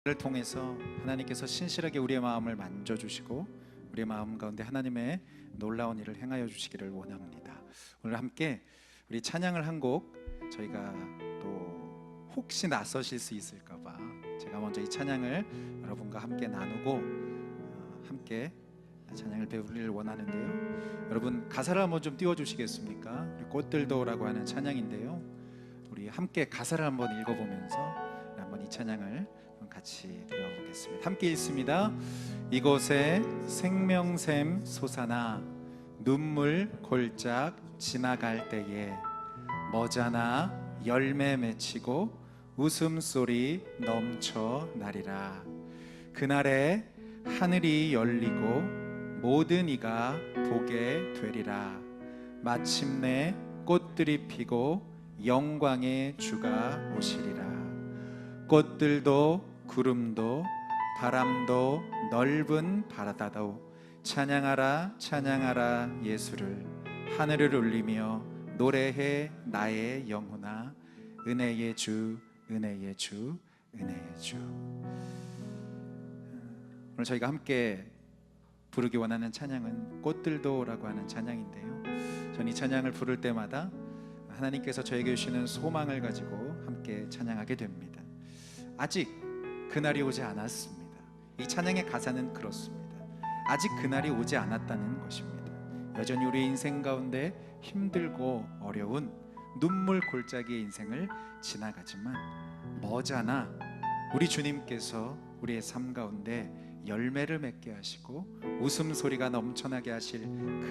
를 통해서 하나님께서 신실하게 우리의 마음을 만져주시고 우리의 마음 가운데 하나님의 놀라운 일을 행하여 주시기를 원합니다. 오늘 함께 우리 찬양을 한 곡 저희가 또 혹시 낯서실 수 있을까봐 제가 먼저 이 찬양을 여러분과 함께 나누고 함께 찬양을 배우기를 원하는데요. 여러분 가사를 한번 좀 띄워주시겠습니까? 우리 꽃들도라고 하는 찬양인데요. 우리 함께 가사를 한번 읽어보면서 한번 이 찬양을 같이 배워보겠습니다. 함께 읽습니다. 이곳에 생명샘 솟아나 눈물 골짝 지나갈 때에 머자나 열매 맺히고 웃음소리 넘쳐나리라. 그날에 하늘이 열리고 모든 이가 보게 되리라. 마침내 꽃들이 피고 영광의 주가 오시리라. 꽃들도 구름도 바람도 넓은 바다도 찬양하라 찬양하라 예수를. 하늘을 울리며 노래해 나의 영혼아 은혜의 주 은혜의 주 은혜의 주. 오늘 저희가 함께 부르기 원하는 찬양은 꽃들도라고 하는 찬양인데요, 전 이 찬양을 부를 때마다 하나님께서 저에게 주시는 소망을 가지고 함께 찬양하게 됩니다. 아직 그날이 오지 않았습니다. 이 찬양의 가사는 그렇습니다. 아직 그날이 오지 않았다는 것입니다. 여전히 우리 인생 가운데 힘들고 어려운 눈물 골짜기의 인생을 지나가지만 머자나 우리 주님께서 우리의 삶 가운데 열매를 맺게 하시고 웃음소리가 넘쳐나게 하실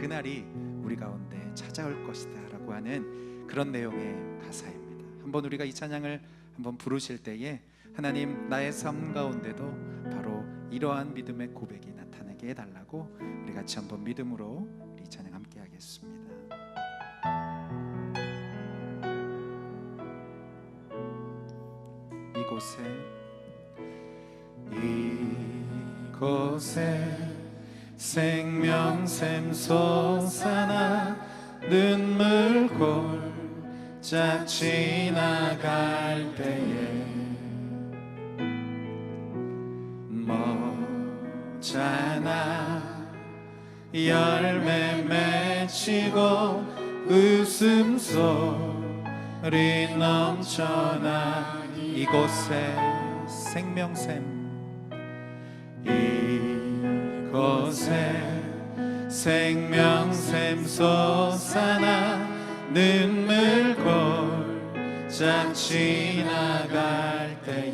그날이 우리 가운데 찾아올 것이다 라고 하는 그런 내용의 가사입니다. 한번 우리가 이 찬양을 한번 부르실 때에 하나님 나의 삶 가운데도 바로 이러한 믿음의 고백이 나타나게 해달라고 우리 같이 한번 믿음으로 우리 찬양 함께 하겠습니다. 이곳에 생명샘 솟아나 눈물 골짝 지나갈 때에 머자나 열매 맺히고 웃음소리 넘쳐나. 이곳에 생명샘 이곳에 생명샘 솟아나 눈물 골짝 지나갈 때에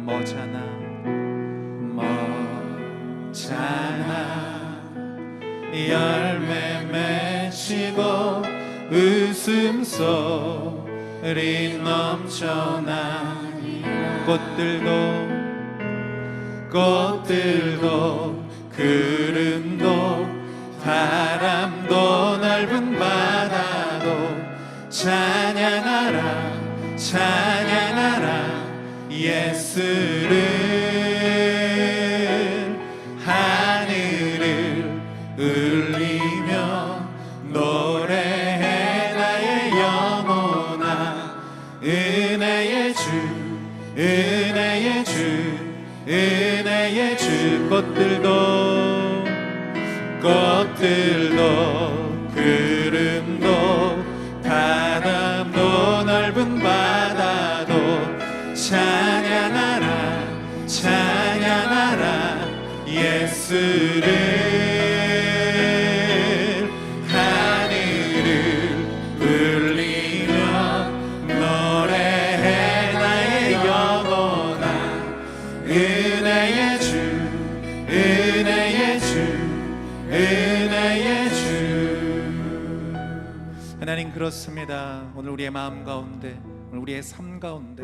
머자나 열매 맺히고 웃음소리 넘쳐나니. 꽃들도 구름도 바람도 넓은 바다도 찬양하라 찬양하라 예수를. 하늘을 울리며 노래해 나의 영혼아 은혜의 주 은혜의 주 은혜의 주. 꽃들도 구름도 바람도 넓은 바다도 찬양하라 찬양하라 예수를. 하늘을 울리며 노래해 나의 영혼아 은혜의 주 은혜의 주 은혜의 주. 하나님 그렇습니다. 오늘 우리의 마음 가운데 오늘 우리의 삶 가운데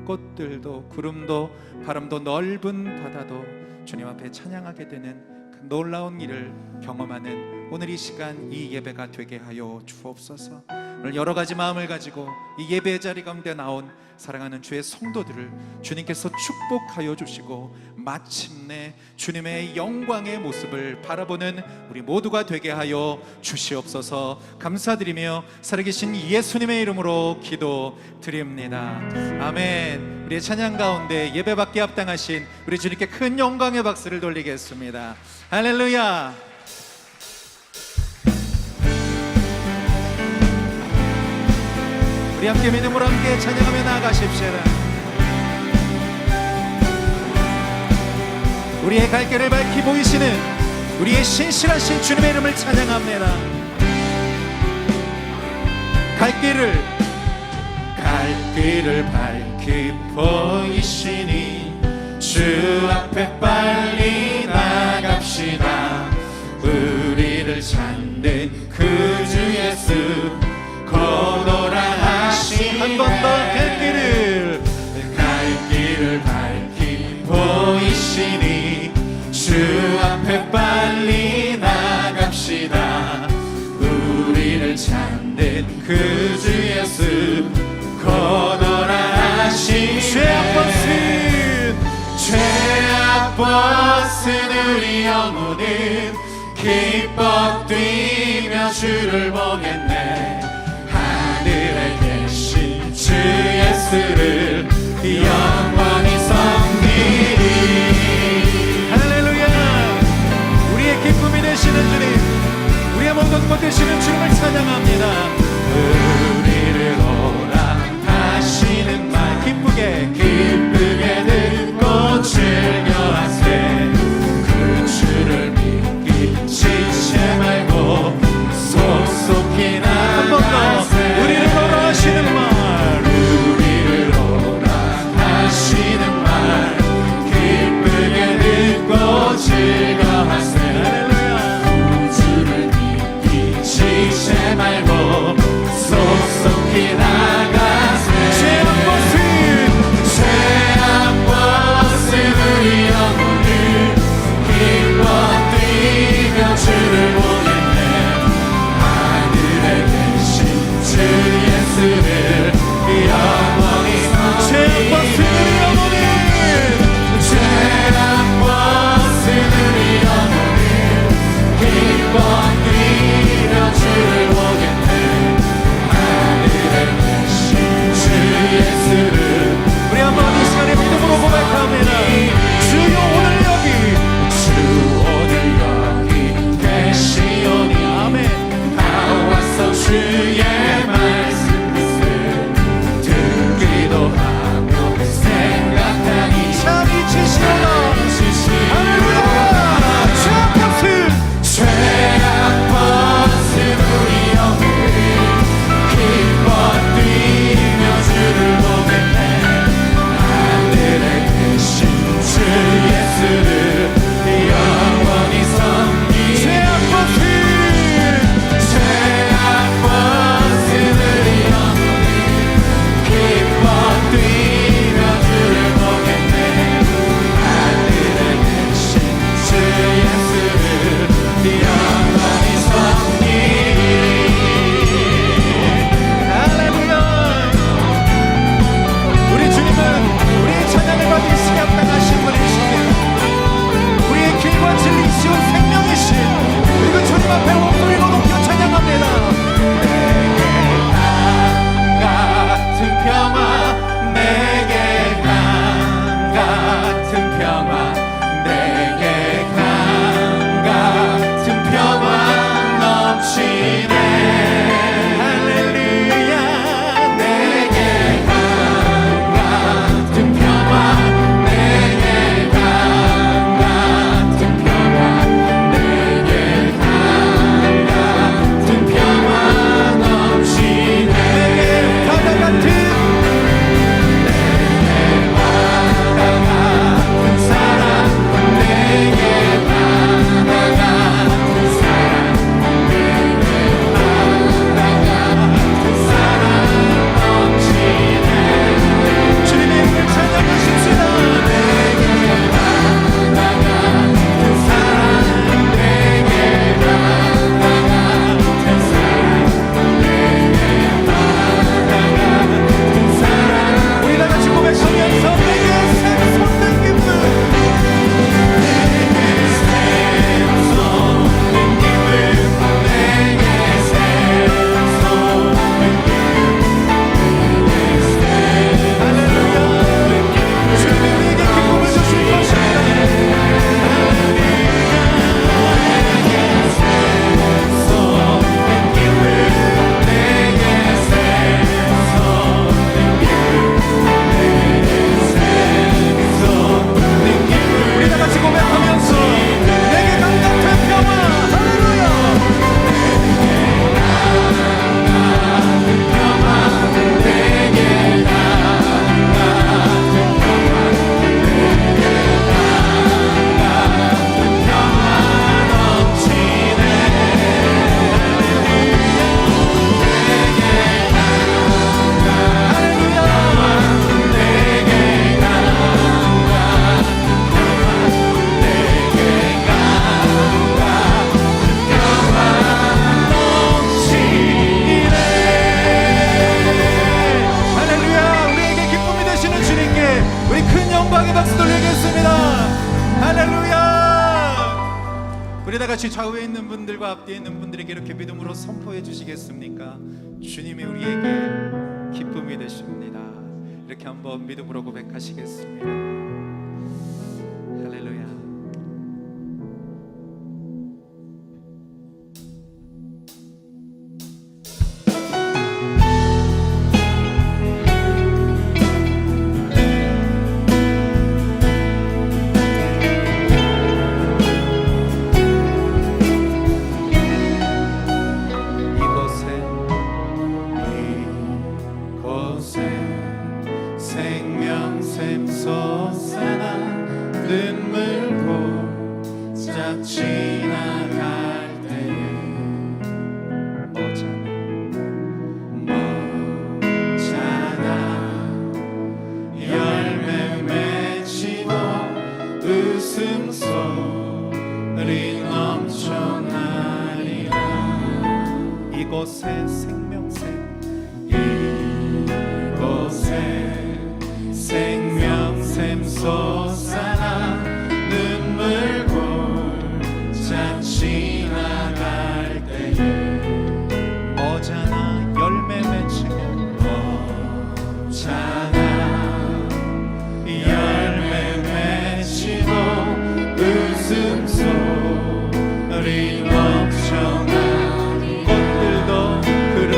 꽃들도 구름도 바람도 넓은 바다도 주님 앞에 찬양하게 되는 그 놀라운 일을 경험하는 오늘 이 시간 이 예배가 되게 하여 주옵소서. 오늘 여러 가지 마음을 가지고 이 예배의 자리 가운데 나온 사랑하는 주의 성도들을 주님께서 축복하여 주시고 마침내 주님의 영광의 모습을 바라보는 우리 모두가 되게 하여 주시옵소서. 감사드리며 살아계신 예수님의 이름으로 기도드립니다. 아멘. 우리의 찬양 가운데 예배받기에 합당하신 우리 주님께 큰 영광의 박수를 돌리겠습니다. 할렐루야. 우리 함께 믿음으로 함께 찬양하며 나아가십시다. 우리의 갈 길을 밝히 보이시는 우리의 신실하신 주님의 이름을 찬양합니다. 갈 길을 밝히 보이시니 주 앞에 빨리 나갑시다. 우리를 찾는 그 주 예수 거노라 하시네. 한 번 더 갈 길을 밝히 보이시니 주 앞에 빨리 나갑시다. 우리를 찾는 그 주 예수 거노라 하시네. 죄악 벗은 우리 영혼은 기뻐 뛰며 주를 보겠네. 하늘에 계신 주 예수를 영원히 섬기리. 할렐루야. 우리의 기쁨이 되시는 주님, 우리의 모든 것 되시는 주님을 찬양합니다. 우리를 오라 하시는 말 기쁘게 듣고 즐겨하세. 그 주를 믿기 지체 말고 속속히 나가세. 우리를 오라 하시는 말, 우리를 오라 하시는 말 기쁘게 듣고 즐겨하세. 그 주를 믿기 지체 말고 속속히 나가세. 죄악 벗은 우리 영혼을 기뻐 뛰며 주를 보겠네. 하늘에 계신 주 예수를 영원히 섬기리. 죄악 벗은 우리 영혼을 기뻐 뛰며 주를 보겠네. 하늘에 계신 주 예수를. 우리 한번 이 시간에 믿음으로 고백합니다. 주여 오늘 여기 계시오니. 아멘. 나와서 주의 말씀 듣기도 하며 생각하니 참 이치시오나. 할렐루야. 죄악 벗은 우리 영혼을 기뻐 뛰며 주를 보겠네. 하늘에 계신 주 예수를 영원히 섬기리. 죄악 벗은 우리 영혼을 기뻐 뛰며 주를 보겠네. 하늘에 계신 주 예수를 영원히 섬기리. 할렐루야. 우리 주님은 우리의 찬양을 받을 수 합당하신 분이시며 우리의 길과 진리이시오 생명이신 그리고 주님 앞에 목소리로 높여 찬양합니다. 내게 강 같은 평화, 내게 강 같은 평화, 내게 강 같은 평화 넘치네. 할렐루야. 내게 강 같은 평화, 내게 강 같은 평화, 내게 강 같은 평화 넘치네. 내게 바다 같은, 내게 바다 같은 사랑 박수 돌리겠습니다. 할렐루야. 우리 다 같이 좌우에 있는 분들과 앞뒤에 있는 분들에게 이렇게 믿음으로 선포해 주시겠습니까? 주님이 우리에게 기쁨이 되십니다. 이렇게 한번 믿음으로 고백하시겠습니다. 할렐루야. 생명샘 솟아나 눈물 고작 지나갈 때에 머잖아 열매 맺히고 웃음소리 넘쳐나리라. 이곳에 생명샘 생명샘 솟아나 눈물 고작 지나갈 때에 머잖아 열매 맺히고 머잖아 열매 맺히고 웃음소리 넘쳐나 꽃들도 구름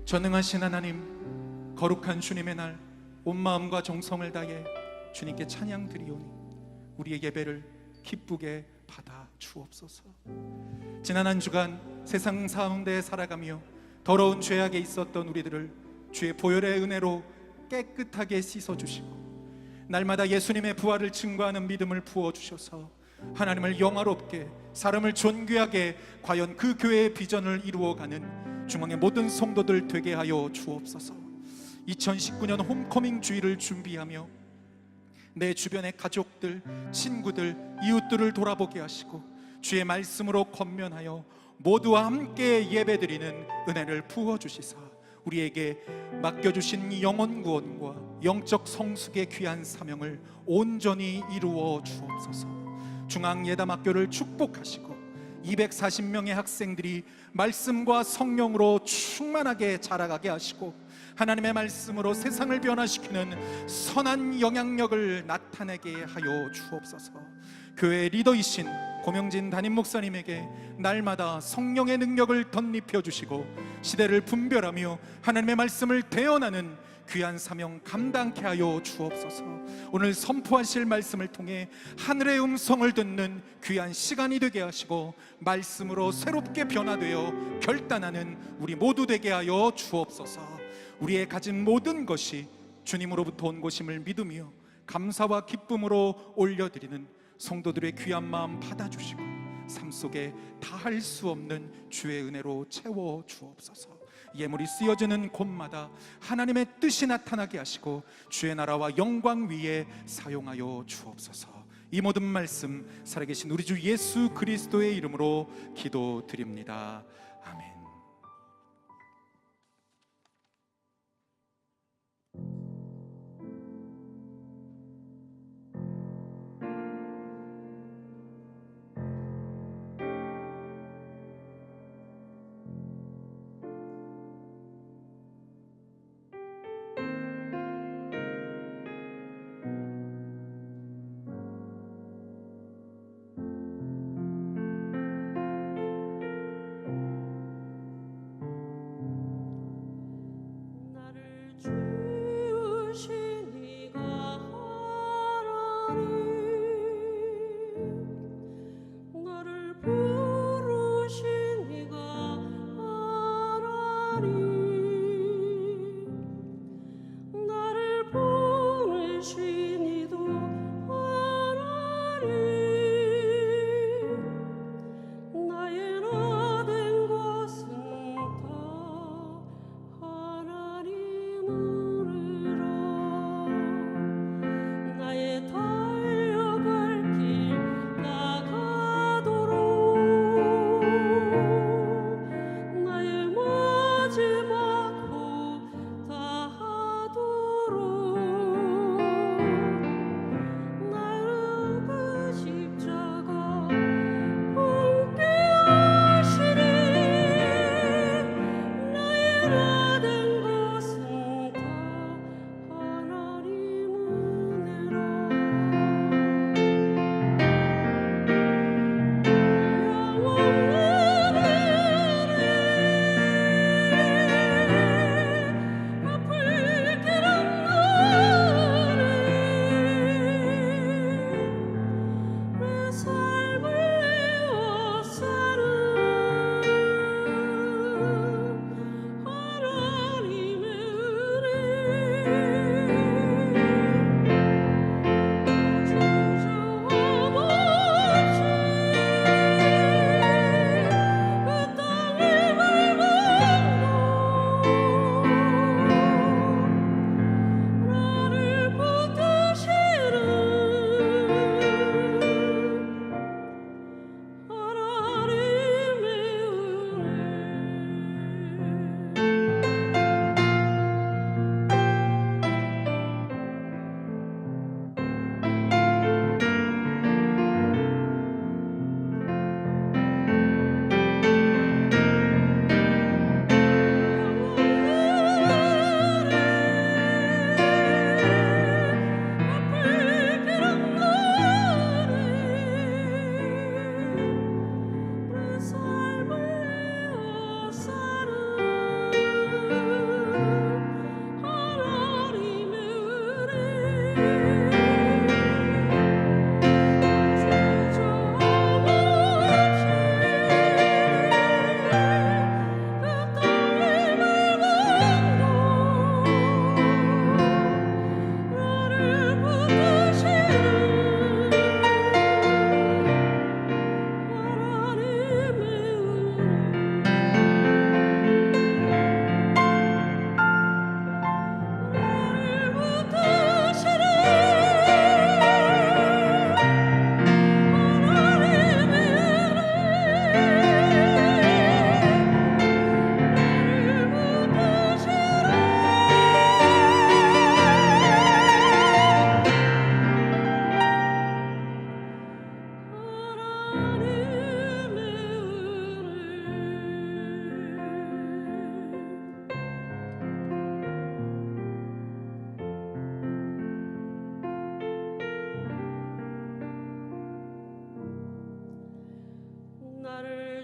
전능하신 하나님, 거룩한 주님의 날 온 마음과 정성을 다해 주님께 찬양 드리오니 우리의 예배를 기쁘게 받아 주옵소서. 지난 한 주간 세상 가운데 살아가며 더러운 죄악에 있었던 우리들을 주의 보혈의 은혜로 깨끗하게 씻어주시고 날마다 예수님의 부활을 증거하는 믿음을 부어주셔서 하나님을 영화롭게, 사람을 존귀하게 과연 그 교회의 비전을 이루어가는 중앙의 모든 성도들 되게 하여 주옵소서. 2019년 홈커밍 주일을 준비하며 내 주변의 가족들, 친구들, 이웃들을 돌아보게 하시고 주의 말씀으로 권면하여 모두와 함께 예배드리는 은혜를 부어주시사 우리에게 맡겨주신 영혼 구원과 영적 성숙의 귀한 사명을 온전히 이루어 주옵소서. 중앙예담학교를 축복하시고 240명의 학생들이 말씀과 성령으로 충만하게 자라가게 하시고 하나님의 말씀으로 세상을 변화시키는 선한 영향력을 나타내게 하여 주옵소서. 교회 리더이신 고명진 담임 목사님에게 날마다 성령의 능력을 덧입혀 주시고 시대를 분별하며 하나님의 말씀을 대언하는 귀한 사명 감당케 하여 주옵소서. 오늘 선포하실 말씀을 통해 하늘의 음성을 듣는 귀한 시간이 되게 하시고 말씀으로 새롭게 변화되어 결단하는 우리 모두 되게 하여 주옵소서. 우리의 가진 모든 것이 주님으로부터 온 것임을 믿으며 감사와 기쁨으로 올려드리는 성도들의 귀한 마음 받아주시고 삶 속에 다할 수 없는 주의 은혜로 채워 주옵소서. 예물이 쓰여지는 곳마다 하나님의 뜻이 나타나게 하시고 주의 나라와 영광 위에 사용하여 주옵소서. 이 모든 말씀 살아계신 우리 주 예수 그리스도의 이름으로 기도드립니다. 아멘.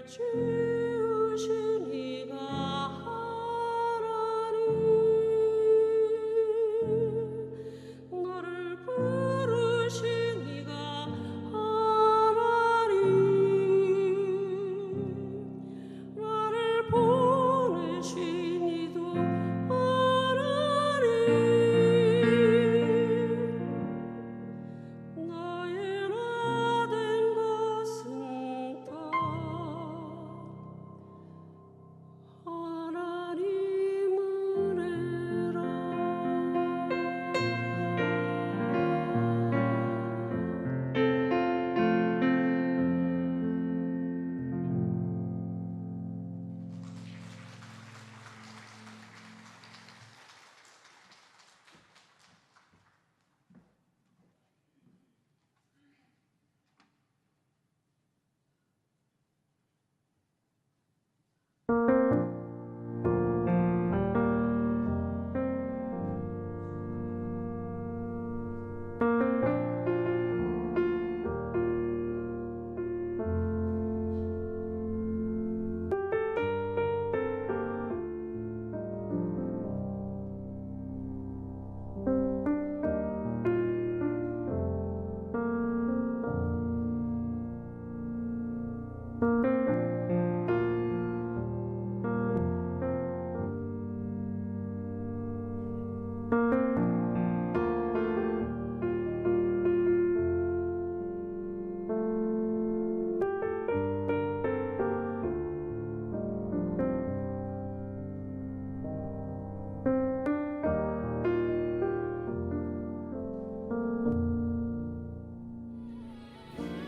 지으신 이가 하나님 나를 부르신 이가 하나님 나를 보내신 이도 하나님 나의 나 된 것은 다 하나님 은혜라.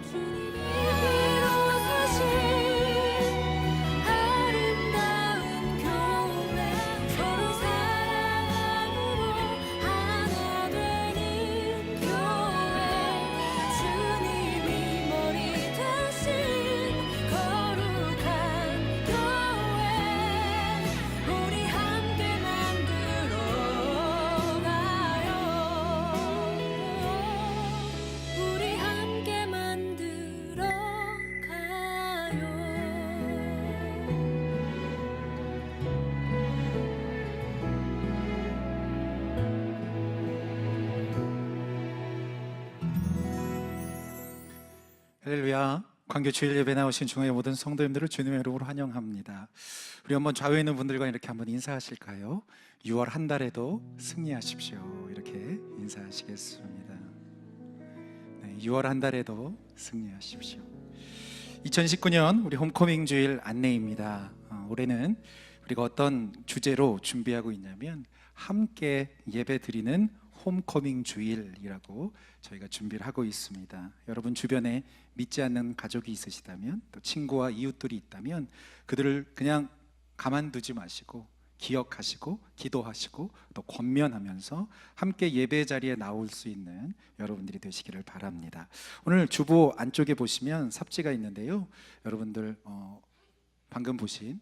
주님이 일어서신 아름다운 교회 서로 사랑함으로 하나 되는 교회 주님이 머리 대신 거룩한 교회 우리 함께 만들어 가요 우리 함께 만들어 가요. 할렐루야. 광교 주일 예배 나오신 중앙의 모든 성도님들을 주님의 이름으로 환영합니다. 우리 한번 좌우에 있는 분들과 이렇게 한번 인사하실까요? 6월 한 달에도 승리하십시오. 이렇게 인사하시겠습니다. 네, 6월 한 달에도 승리하십시오. 2019년 우리 홈커밍 주일 안내입니다. 올해는 우리가 어떤 주제로 준비하고 있냐면 함께 예배 드리는 홈커밍 주일이라고 저희가 준비를 하고 있습니다. 여러분 주변에 믿지 않는 가족이 있으시다면 또 친구와 이웃들이 있다면 그들을 그냥 가만두지 마시고 기억하시고 기도하시고 또 권면하면서 함께 예배 자리에 나올 수 있는 여러분들이 되시기를 바랍니다. 오늘 주보 안쪽에 보시면 삽지가 있는데요. 여러분들 방금 보신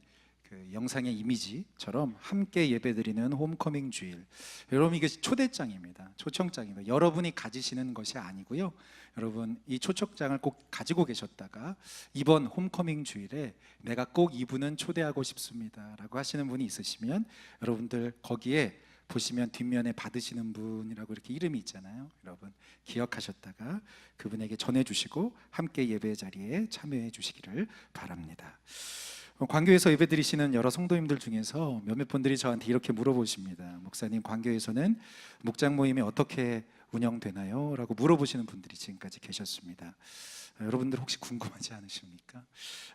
그 영상의 이미지처럼 함께 예배드리는 홈커밍 주일. 여러분 이게 초대장입니다. 초청장입니다. 여러분이 가지시는 것이 아니고요. 여러분 이 초청장을 꼭 가지고 계셨다가 이번 홈커밍 주일에 내가 꼭 이분은 초대하고 싶습니다라고 하시는 분이 있으시면 여러분들 거기에 보시면 뒷면에 받으시는 분이라고 이렇게 이름이 있잖아요. 여러분 기억하셨다가 그분에게 전해주시고 함께 예배 자리에 참여해 주시기를 바랍니다. 광교에서 예배드리시는 여러 성도님들 중에서 몇몇 분들이 저한테 이렇게 물어보십니다. 목사님, 광교에서는 목장 모임이 어떻게 운영되나요? 라고 물어보시는 분들이 지금까지 계셨습니다. 여러분들 혹시 궁금하지 않으십니까?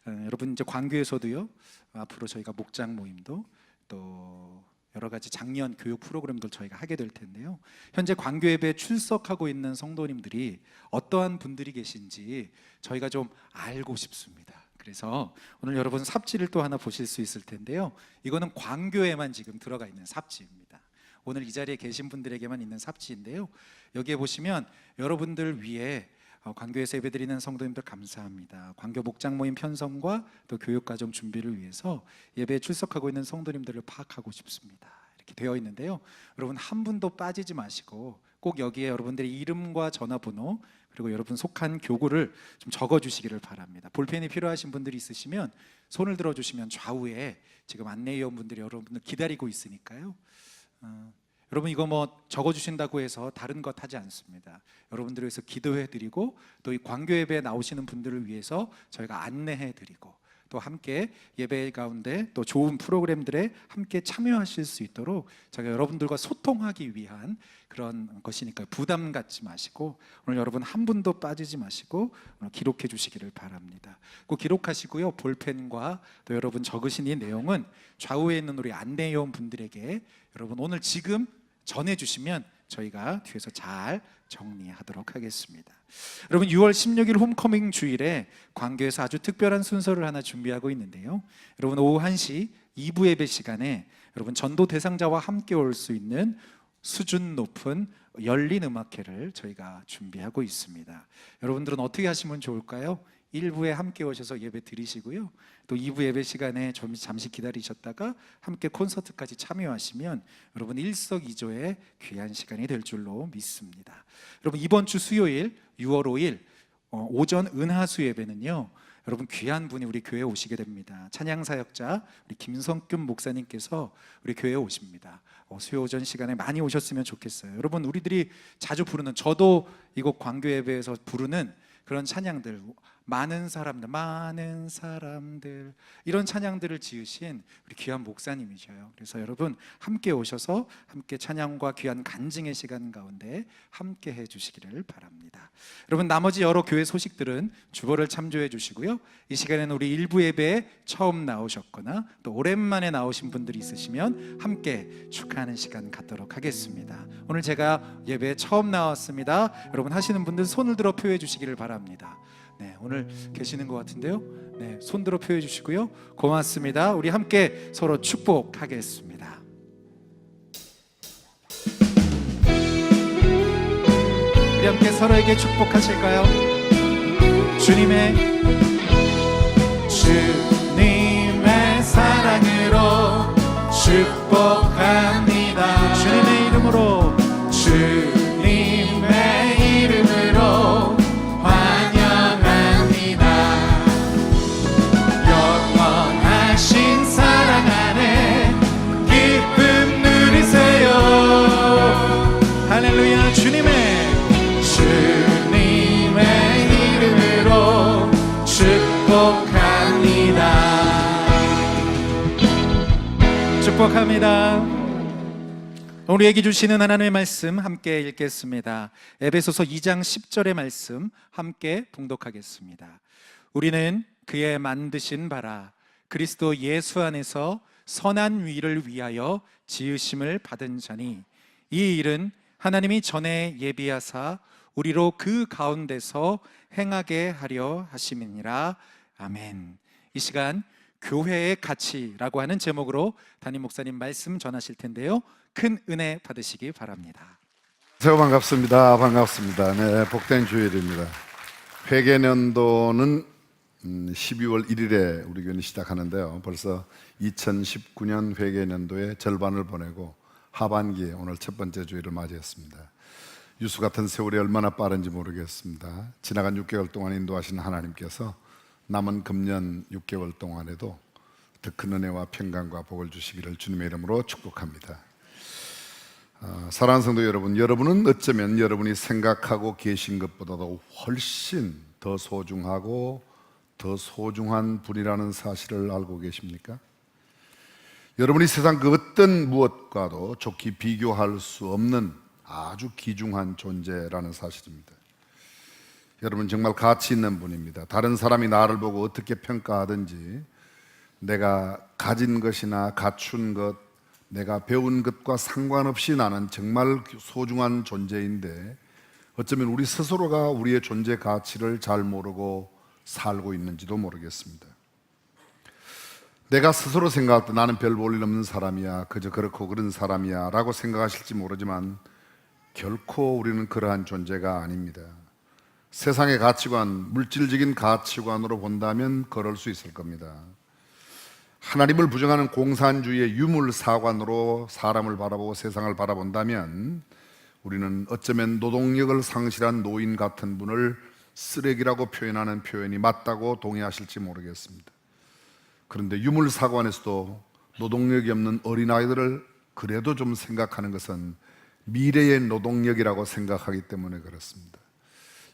여러분 이제 광교에서도요 앞으로 저희가 목장 모임도 또 여러 가지 작년 교육 프로그램들 저희가 하게 될 텐데요. 현재 광교 예배에 출석하고 있는 성도님들이 어떠한 분들이 계신지 저희가 좀 알고 싶습니다. 그래서 오늘 여러분 삽지를 또 하나 보실 수 있을 텐데요. 이거는 광교에만 지금 들어가 있는 삽지입니다. 오늘 이 자리에 계신 분들에게만 있는 삽지인데요. 여기에 보시면 여러분들 위해 광교에서 예배드리는 성도님들 감사합니다. 광교 목장 모임 편성과 또 교육과정 준비를 위해서 예배에 출석하고 있는 성도님들을 파악하고 싶습니다. 이렇게 되어 있는데요. 여러분 한 분도 빠지지 마시고 꼭 여기에 여러분들의 이름과 전화번호 그리고 여러분 속한 교구를 좀 적어주시기를 바랍니다. 볼펜이 필요하신 분들이 있으시면 손을 들어주시면 좌우에 지금 안내위원분들이 여러분들 기다리고 있으니까요. 여러분 이거 뭐 적어주신다고 해서 다른 것 하지 않습니다. 여러분들을 위해서 기도해드리고 또 이 광교 예배에 나오시는 분들을 위해서 저희가 안내해드리고 또 함께 예배 가운데 또 좋은 프로그램들에 함께 참여하실 수 있도록 제가 여러분들과 소통하기 위한 그런 것이니까요. 부담 갖지 마시고 오늘 여러분 한 분도 빠지지 마시고 오늘 기록해 주시기를 바랍니다. 꼭 기록하시고요. 볼펜과 또 여러분 적으신 이 내용은 좌우에 있는 우리 안내위원 분들에게 여러분 오늘 지금 전해주시면 저희가 뒤에서 잘 정리하도록 하겠습니다. 여러분 6월 16일 홈커밍 주일에 광교에서 아주 특별한 순서를 하나 준비하고 있는데요. 여러분 오후 1시 2부 예배 시간에 여러분 전도 대상자와 함께 올 수 있는 수준 높은 열린 음악회를 저희가 준비하고 있습니다. 여러분들은 어떻게 하시면 좋을까요? 1부에 함께 오셔서 예배 드리시고요. 또 2부 예배 시간에 잠시 기다리셨다가 함께 콘서트까지 참여하시면 여러분 일석이조의 귀한 시간이 될 줄로 믿습니다. 여러분 이번 주 수요일 6월 5일 오전 은하수 예배는요. 여러분 귀한 분이 우리 교회에 오시게 됩니다. 찬양사역자 우리 김성균 목사님께서 우리 교회에 오십니다. 수요 오전 시간에 많이 오셨으면 좋겠어요. 여러분 우리들이 자주 부르는 저도 이곳 광교 예배에서 부르는 그런 찬양들 많은 사람들 이런 찬양들을 지으신 우리 귀한 목사님이셔요. 그래서 여러분 함께 오셔서 함께 찬양과 귀한 간증의 시간 가운데 함께 해주시기를 바랍니다. 여러분 나머지 여러 교회 소식들은 주보를 참조해 주시고요. 이 시간에는 우리 일부 예배에 처음 나오셨거나 또 오랜만에 나오신 분들이 있으시면 함께 축하하는 시간 갖도록 하겠습니다. 오늘 제가 예배에 처음 나왔습니다. 여러분 하시는 분들 손을 들어 표해 주시기를 바랍니다. 네, 오늘 계시는 것 같은데요. 네, 손 들어 표해 주시고요. 고맙습니다. 우리 함께 서로 축복하겠습니다. 우리 함께 서로에게 축복하실까요? 주님의 사랑으로 축복합니다. 주님의 이름으로 영원하신 사랑 안에 기쁨 누리세요. 할렐루야. 주님의 이름으로 축복합니다. 우리에게 주시는 하나님의 말씀 함께 읽겠습니다. 에베소서 2장 10절의 말씀 함께 봉독하겠습니다. 우리는 그의 만드신 바라 그리스도 예수 안에서 선한 일을 위하여 지으심을 받은 자니 이 일은 하나님이 전에 예비하사 우리로 그 가운데서 행하게 하려 하심이니라. 아멘. 이 시간 교회의 가치라고 하는 제목으로 담임 목사님 말씀 전하실 텐데요. 큰 은혜 받으시기 바랍니다. 반갑습니다. 네, 복된 주일입니다. 회계년도는 12월 1일에 우리 교회는 시작하는데요. 벌써 2019년 회계년도의 절반을 보내고 하반기에 오늘 첫 번째 주일을 맞이했습니다. 유수 같은 세월이 얼마나 빠른지 모르겠습니다. 지나간 6개월 동안 인도하신 하나님께서 남은 금년 6개월 동안에도 더 큰 은혜와 평강과 복을 주시기를 주님의 이름으로 축복합니다. 사랑하는 성도 여러분, 여러분은 어쩌면 여러분이 생각하고 계신 것보다도 훨씬 더 소중하고 더 소중한 분이라는 사실을 알고 계십니까? 여러분이 세상 그 어떤 무엇과도 좋게 비교할 수 없는 아주 귀중한 존재라는 사실입니다. 여러분 정말 가치 있는 분입니다. 다른 사람이 나를 보고 어떻게 평가하든지 내가 가진 것이나 갖춘 것, 내가 배운 것과 상관없이 나는 정말 소중한 존재인데 어쩌면 우리 스스로가 우리의 존재 가치를 잘 모르고 살고 있는지도 모르겠습니다. 내가 스스로 생각할 때 나는 별 볼 일 없는 사람이야, 그저 그렇고 그런 사람이야 라고 생각하실지 모르지만 결코 우리는 그러한 존재가 아닙니다. 세상의 가치관, 물질적인 가치관으로 본다면 그럴 수 있을 겁니다. 하나님을 부정하는 공산주의의 유물사관으로 사람을 바라보고 세상을 바라본다면 우리는 어쩌면 노동력을 상실한 노인 같은 분을 쓰레기라고 표현하는 표현이 맞다고 동의하실지 모르겠습니다. 그런데 유물사관에서도 노동력이 없는 어린아이들을 그래도 좀 생각하는 것은 미래의 노동력이라고 생각하기 때문에 그렇습니다.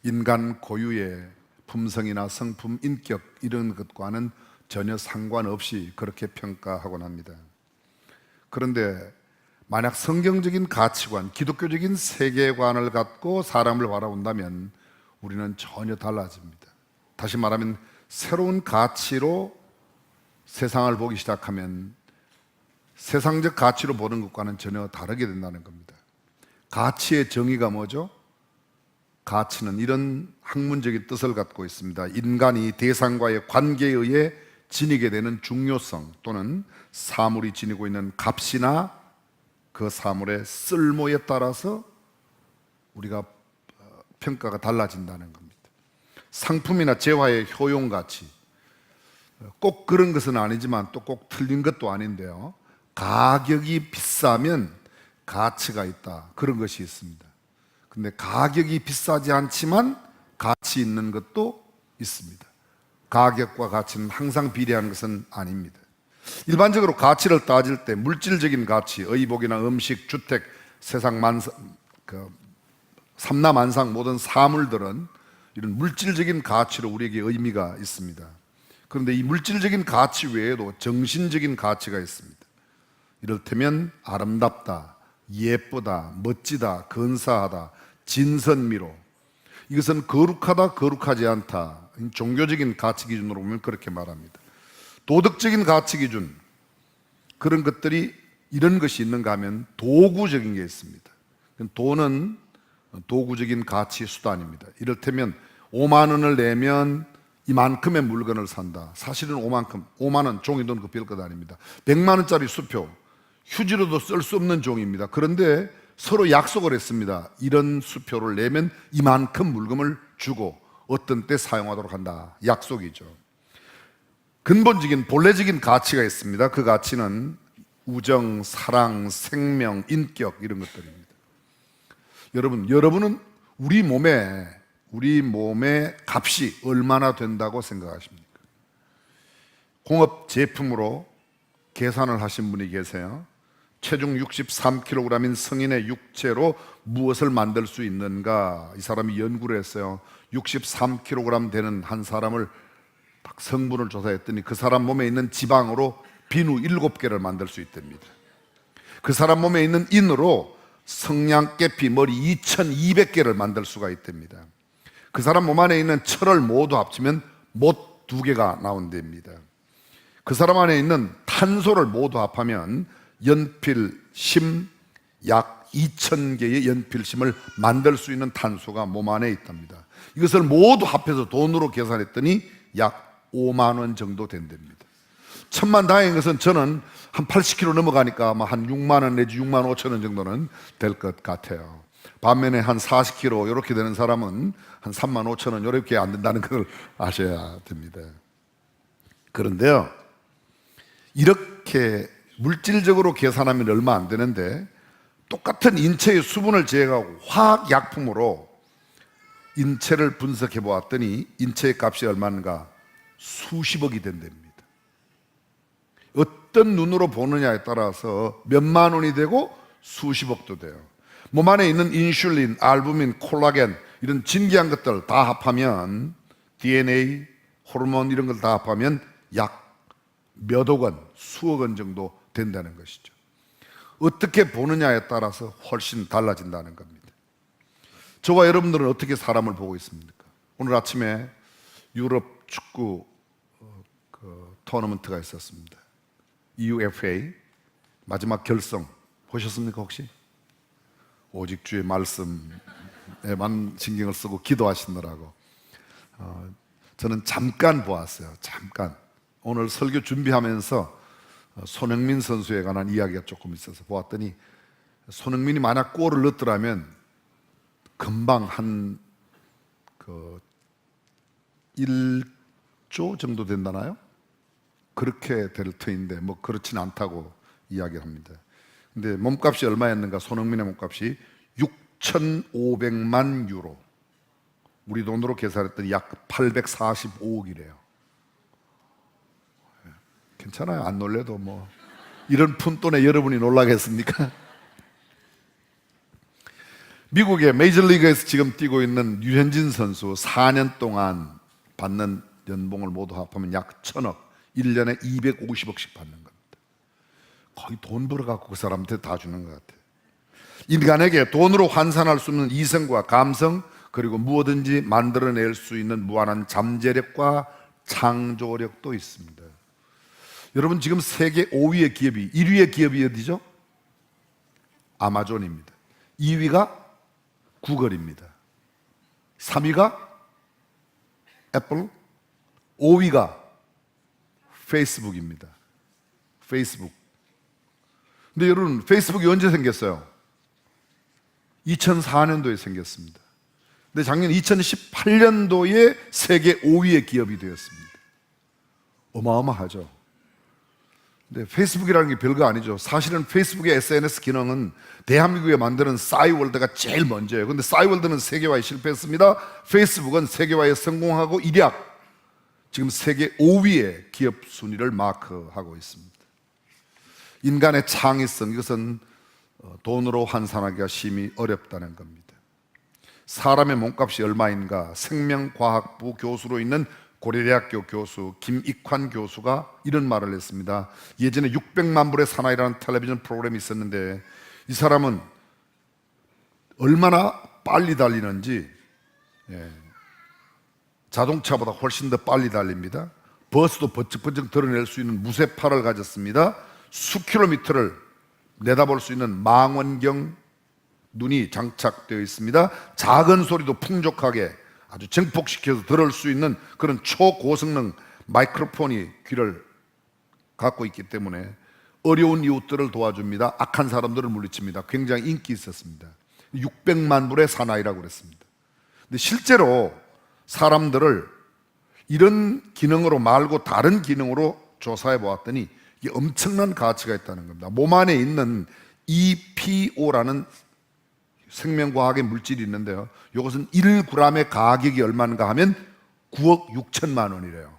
인간 고유의 품성이나 성품, 인격 이런 것과는 전혀 상관없이 그렇게 평가하곤 합니다. 그런데 만약 성경적인 가치관, 기독교적인 세계관을 갖고 사람을 바라본다면 우리는 전혀 달라집니다. 다시 말하면 새로운 가치로 세상을 보기 시작하면 세상적 가치로 보는 것과는 전혀 다르게 된다는 겁니다. 가치의 정의가 뭐죠? 가치는 이런 학문적인 뜻을 갖고 있습니다. 인간이 대상과의 관계에 의해 지니게 되는 중요성 또는 사물이 지니고 있는 값이나 그 사물의 쓸모에 따라서 우리가 평가가 달라진다는 겁니다. 상품이나 재화의 효용 가치, 꼭 그런 것은 아니지만 또 꼭 틀린 것도 아닌데요. 가격이 비싸면 가치가 있다, 그런 것이 있습니다. 근데 가격이 비싸지 않지만 가치 있는 것도 있습니다. 가격과 가치는 항상 비례하는 것은 아닙니다. 일반적으로 가치를 따질 때 물질적인 가치, 의복이나 음식, 주택, 세상 삼라만상 모든 사물들은 이런 물질적인 가치로 우리에게 의미가 있습니다. 그런데 이 물질적인 가치 외에도 정신적인 가치가 있습니다. 이를테면 아름답다, 예쁘다, 멋지다, 근사하다, 진선미로, 이것은 거룩하다, 거룩하지 않다, 종교적인 가치 기준으로 보면 그렇게 말합니다. 도덕적인 가치 기준, 그런 것들이 이런 것이 있는가 하면 도구적인 게 있습니다. 돈은 도구적인 가치 수단입니다. 이를테면 5만 원을 내면 이만큼의 물건을 산다. 사실은 5만 원 종이돈 그 별 것 아닙니다. 100만 원짜리 수표, 휴지로도 쓸 수 없는 종입니다. 그런데 서로 약속을 했습니다. 이런 수표를 내면 이만큼 물건을 주고 어떤 때 사용하도록 한다. 약속이죠. 근본적인 본래적인 가치가 있습니다. 그 가치는 우정, 사랑, 생명, 인격 이런 것들입니다. 여러분은 우리 몸의 값이 얼마나 된다고 생각하십니까? 공업 제품으로 계산을 하신 분이 계세요. 체중 63kg인 성인의 육체로 무엇을 만들 수 있는가? 이 사람이 연구를 했어요. 63kg 되는 한 사람을 딱 성분을 조사했더니 그 사람 몸에 있는 지방으로 비누 7개를 만들 수 있답니다. 그 사람 몸에 있는 인으로 성냥깨피 머리 2200개를 만들 수가 있답니다. 그 사람 몸 안에 있는 철을 모두 합치면 못 2개가 나온답니다. 그 사람 안에 있는 탄소를 모두 합하면 연필심 약 2000개의 연필심을 만들 수 있는 탄소가 몸 안에 있답니다. 이것을 모두 합해서 돈으로 계산했더니 약 5만 원 정도 된답니다. 천만다행인 것은 저는 한 80kg 넘어가니까 아마 한 6만 원 내지 6만 5천 원 정도는 될 것 같아요. 반면에 한 40kg 이렇게 되는 사람은 한 3만 5천 원 이렇게 안 된다는 걸 아셔야 됩니다. 그런데요, 이렇게 물질적으로 계산하면 얼마 안 되는데 똑같은 인체의 수분을 제거하고 화학약품으로 인체를 분석해 보았더니 인체의 값이 얼마인가? 수십억이 된답니다. 어떤 눈으로 보느냐에 따라서 몇만 원이 되고 수십억도 돼요. 몸 안에 있는 인슐린, 알부민, 콜라겐 이런 진귀한 것들 다 합하면 DNA, 호르몬 이런 걸 다 합하면 약 몇억 원, 수억 원 정도 된다는 것이죠. 어떻게 보느냐에 따라서 훨씬 달라진다는 겁니다. 저와 여러분들은 어떻게 사람을 보고 있습니까? 오늘 아침에 유럽 축구 토너먼트가 있었습니다. UEFA 마지막 보셨습니까 혹시? 오직 주의 말씀에만 신경을 쓰고 기도하시느라고 저는 잠깐 보았어요. 잠깐. 오늘 설교 준비하면서 손흥민 선수에 관한 이야기가 조금 있어서 보았더니 손흥민이 만약 골을 넣었더라면 금방 한 1조 정도 된다나요? 그렇게 될 터인데 뭐 그렇진 않다고 이야기합니다. 근데 몸값이 얼마였는가? 손흥민의 몸값이 6,500만 유로, 우리 돈으로 계산했더니 약 845억이래요. 괜찮아요. 안 놀래도 뭐 이런 푼돈에 여러분이 놀라겠습니까? 미국의 메이저리그에서 지금 뛰고 있는 류현진 선수 4년 동안 받는 연봉을 모두 합하면 약 1,000억, 1년에 250억씩 받는 겁니다. 거의 돈 벌어갖고 그 사람한테 다 주는 것 같아요. 인간에게 돈으로 환산할 수 없는 이성과 감성, 그리고 무엇든지 만들어낼 수 있는 무한한 잠재력과 창조력도 있습니다. 여러분, 지금 세계 5위의 기업이, 1위의 기업이 어디죠? 아마존입니다. 2위가 구글입니다. 3위가 애플, 5위가 페이스북입니다. 페이스북. 근데 여러분, 페이스북이 언제 생겼어요? 2004년도에 생겼습니다. 근데 작년 2018년도에 세계 5위의 기업이 되었습니다. 어마어마하죠. 근데 페이스북이라는 게 별거 아니죠. 사실은 페이스북의 SNS 기능은 대한민국에 만드는 싸이월드가 제일 먼저예요. 근데 싸이월드는 세계화에 실패했습니다. 페이스북은 세계화에 성공하고 일약 지금 세계 5위의 기업 순위를 마크하고 있습니다. 인간의 창의성, 이것은 돈으로 환산하기가 심히 어렵다는 겁니다. 사람의 몸값이 얼마인가? 생명과학부 교수로 있는 고려대학교 교수 김익환 교수가 이런 말을 했습니다. 예전에 600만 불의 사나이라는 텔레비전 프로그램이 있었는데, 이 사람은 얼마나 빨리 달리는지, 자동차보다 훨씬 더 빨리 달립니다. 버스도 번쩍번쩍 드러낼 수 있는 무쇠팔을 가졌습니다. 수킬로미터를 내다볼 수 있는 망원경 눈이 장착되어 있습니다. 작은 소리도 풍족하게 아주 증폭시켜서 들을 수 있는 그런 초고성능 마이크로폰이 귀를 갖고 있기 때문에 어려운 이웃들을 도와줍니다. 악한 사람들을 물리칩니다. 굉장히 인기 있었습니다. 600만 불의 사나이라고 그랬습니다. 근데 실제로 사람들을 이런 기능으로 말고 다른 기능으로 조사해 보았더니 이게 엄청난 가치가 있다는 겁니다. 몸 안에 있는 EPO라는 생명과학의 물질이 있는데요, 이것은 1g의 가격이 얼마인가 하면 9억 6천만 원이래요.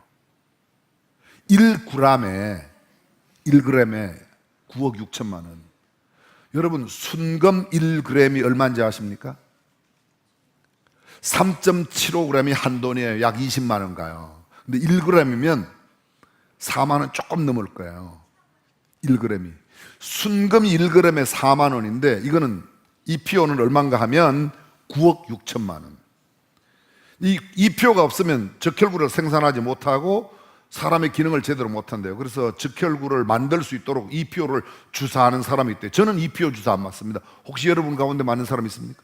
1g에 9억 6천만 원. 여러분, 순금 1g이 얼마인지 아십니까? 3.75g이 한 돈이에요. 약 20만 원 가요. 근데 1g이면 4만 원 조금 넘을 거예요. 1g이. 순금이 1g에 4만 원인데 이거는 EPO는 얼마인가 하면 9억 6천만 원. 이 EPO가 없으면 적혈구를 생산하지 못하고 사람의 기능을 제대로 못한대요. 그래서 적혈구를 만들 수 있도록 EPO를 주사하는 사람이 있대요. 저는 EPO 주사 안 맞습니다. 혹시 여러분 가운데 맞는 사람 있습니까?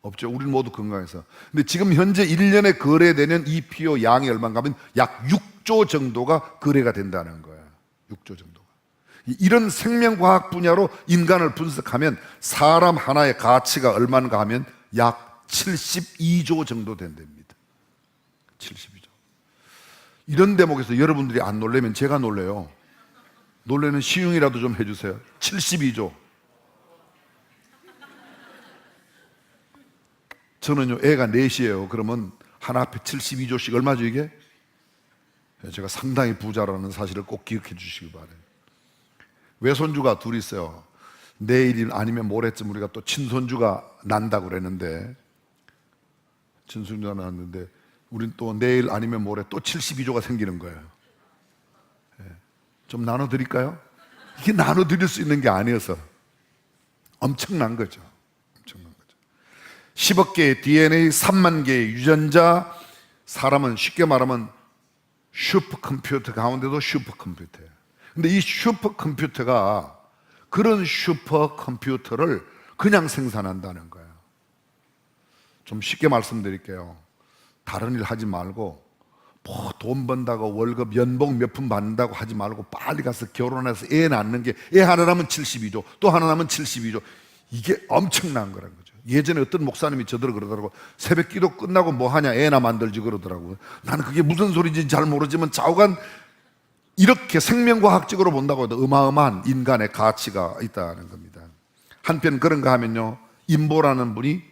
없죠. 우리는 모두 건강해서. 근데 지금 현재 1년에 거래되는 EPO 양이 얼마인가 하면 약 6조 정도가 거래가 된다는 거예요. 6조 정도가. 이런 생명과학 분야로 인간을 분석하면 사람 하나의 가치가 얼마인가 하면 약 72조 정도 된답니다. 72조. 이런 대목에서 여러분들이 안 놀라면 제가 놀래요. 놀래는 시흥이라도 좀 해주세요. 72조. 저는요, 애가 넷이에요. 그러면 하나 앞에 72조씩 얼마죠 이게? 제가 상당히 부자라는 사실을 꼭 기억해 주시기 바랍니다. 외손주가 둘이 있어요. 내일 아니면 모레쯤 우리가 또 친손주가 난다고 그랬는데, 친손주가 났는데 우린 또 내일 아니면 모레 또 72조가 생기는 거예요. 좀 나눠드릴까요? 이게 나눠드릴 수 있는 게 아니어서 엄청난 거죠. 엄청난 거죠. 10억 개의 DNA, 3만 개의 유전자. 사람은 쉽게 말하면 슈퍼컴퓨터 가운데도 슈퍼컴퓨터예요. 근데 이 슈퍼컴퓨터가 그런 슈퍼컴퓨터를 그냥 생산한다는 거예요. 좀 쉽게 말씀드릴게요. 다른 일 하지 말고 뭐 돈 번다고 월급 연봉 몇 푼 받는다고 하지 말고 빨리 가서 결혼해서 애 낳는 게, 애 하나 낳으면 72조, 또 하나 낳으면 72조. 이게 엄청난 거란 거죠. 예전에 어떤 목사님이 저더러 그러더라고. 새벽 기도 끝나고 뭐 하냐, 애나 만들지 그러더라고요. 나는 그게 무슨 소리인지 잘 모르지만 좌우간 이렇게 생명과학적으로 본다고 해도 어마어마한 인간의 가치가 있다는 겁니다. 한편 그런가 하면요, 임보라는 분이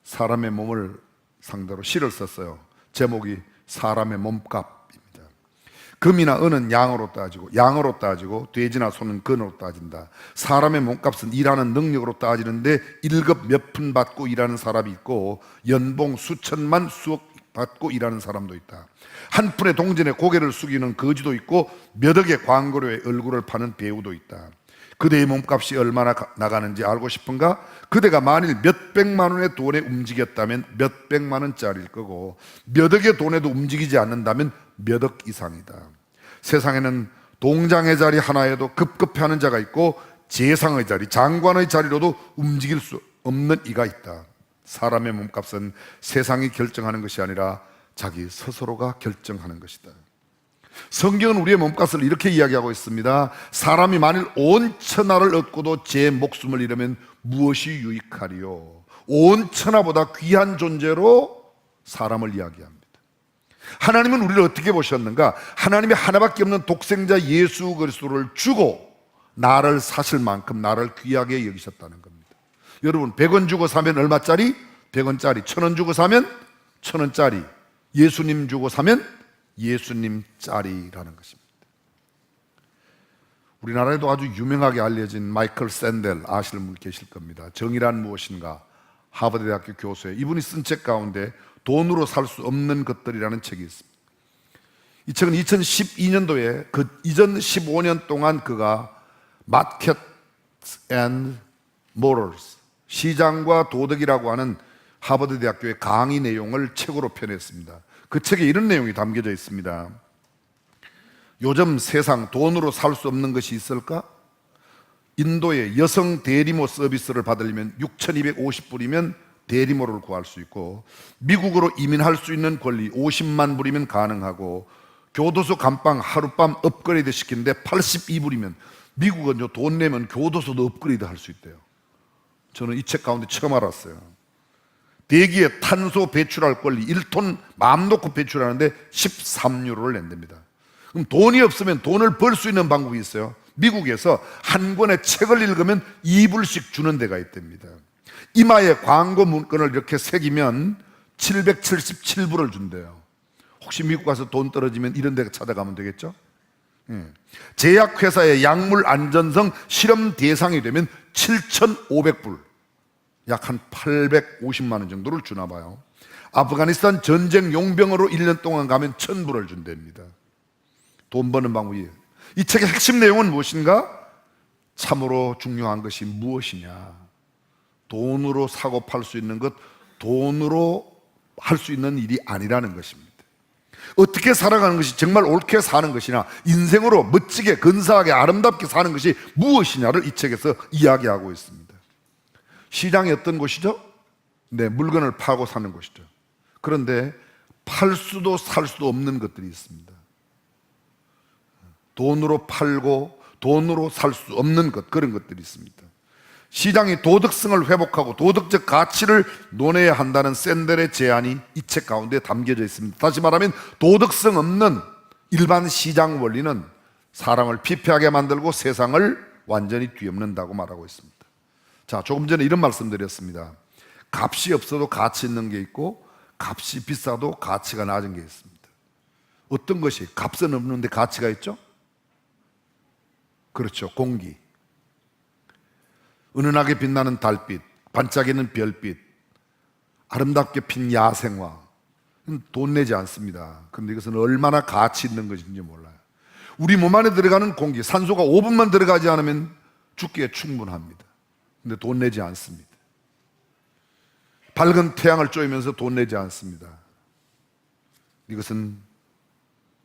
사람의 몸을 상대로 시를 썼어요. 제목이 사람의 몸값입니다. 금이나 은은 양으로 따지고 돼지나 소는 근으로 따진다. 사람의 몸값은 일하는 능력으로 따지는데 1급 몇 푼 받고 일하는 사람이 있고 연봉 수천만 수억 받고 일하는 사람도 있다. 한 푼의 동전에 고개를 숙이는 거지도 있고 몇 억의 광고료에 얼굴을 파는 배우도 있다. 그대의 몸값이 얼마나 나가는지 알고 싶은가? 그대가 만일 몇백만 원의 돈에 움직였다면 몇백만 원짜리일 거고 몇 억의 돈에도 움직이지 않는다면 몇 억 이상이다. 세상에는 동장의 자리 하나에도 급급해하는 자가 있고 재상의 자리, 장관의 자리로도 움직일 수 없는 이가 있다. 사람의 몸값은 세상이 결정하는 것이 아니라 자기 스스로가 결정하는 것이다. 성경은 우리의 몸값을 이렇게 이야기하고 있습니다. 사람이 만일 온 천하를 얻고도 제 목숨을 잃으면 무엇이 유익하리요? 온 천하보다 귀한 존재로 사람을 이야기합니다. 하나님은 우리를 어떻게 보셨는가? 하나님이 하나밖에 없는 독생자 예수 그리스도를 주고 나를 사실 만큼 나를 귀하게 여기셨다는 겁니다. 여러분 100원 주고 사면 얼마짜리? 100원짜리. 1000원 주고 사면 1000원짜리. 예수님 주고 사면 예수님짜리라는 것입니다. 우리나라에도 아주 유명하게 알려진 마이클 샌델 아시는 분 계실 겁니다. 정의란 무엇인가? 하버드대학교 교수예요. 이분이 쓴 책 가운데 돈으로 살 수 없는 것들이라는 책이 있습니다. 이 책은 2012년도에 그 이전 15년 동안 그가 마켓 앤 모럴스, 시장과 도덕이라고 하는 하버드 대학교의 강의 내용을 책으로 펴냈습니다. 그 책에 이런 내용이 담겨져 있습니다. 요즘 세상 돈으로 살 수 없는 것이 있을까? 인도의 여성 대리모 서비스를 받으려면 6,250불이면 대리모를 구할 수 있고, 미국으로 이민할 수 있는 권리 50만 불이면 가능하고, 교도소 감방 하룻밤 업그레이드 시키는데 82불이면, 미국은 돈 내면 교도소도 업그레이드 할 수 있대요. 저는 이 책 가운데 처음 알았어요. 대기에 탄소 배출할 권리 1톤 마음 놓고 배출하는데 13유로를 낸답니다. 그럼 돈이 없으면 돈을 벌 수 있는 방법이 있어요. 미국에서 한 권의 책을 읽으면 2불씩 주는 데가 있답니다. 이마에 광고 문건을 이렇게 새기면 777불을 준대요. 혹시 미국 가서 돈 떨어지면 이런 데 찾아가면 되겠죠? 제약회사의 약물 안전성 실험 대상이 되면 7,500불, 약 한 850만 원 정도를 주나 봐요. 아프가니스탄 전쟁 용병으로 1년 동안 가면 1,000불을 준답니다. 돈 버는 방법이에요. 이 책의 핵심 내용은 무엇인가? 참으로 중요한 것이 무엇이냐? 돈으로 사고 팔 수 있는 것, 돈으로 할 수 있는 일이 아니라는 것입니다. 어떻게 살아가는 것이 정말 옳게 사는 것이냐, 인생으로 멋지게 근사하게 아름답게 사는 것이 무엇이냐를 이 책에서 이야기하고 있습니다. 시장이 어떤 곳이죠? 네, 물건을 팔고 사는 곳이죠. 그런데 팔 수도 살 수도 없는 것들이 있습니다. 돈으로 팔고 돈으로 살 수 없는 것, 그런 것들이 있습니다. 시장이 도덕성을 회복하고 도덕적 가치를 논해야 한다는 샌델의 제안이 이 책 가운데 담겨져 있습니다. 다시 말하면 도덕성 없는 일반 시장 원리는 사람을 피폐하게 만들고 세상을 완전히 뒤엎는다고 말하고 있습니다. 자, 조금 전에 이런 말씀드렸습니다. 값이 없어도 가치 있는 게 있고 값이 비싸도 가치가 낮은 게 있습니다. 어떤 것이 값은 없는데 가치가 있죠? 그렇죠, 공기. 은은하게 빛나는 달빛, 반짝이는 별빛, 아름답게 핀 야생화, 돈 내지 않습니다. 그런데 이것은 얼마나 가치 있는 것인지 몰라요. 우리 몸 안에 들어가는 공기, 산소가 5분만 들어가지 않으면 죽기에 충분합니다. 근데 돈 내지 않습니다. 밝은 태양을 쬐면서 돈 내지 않습니다. 이것은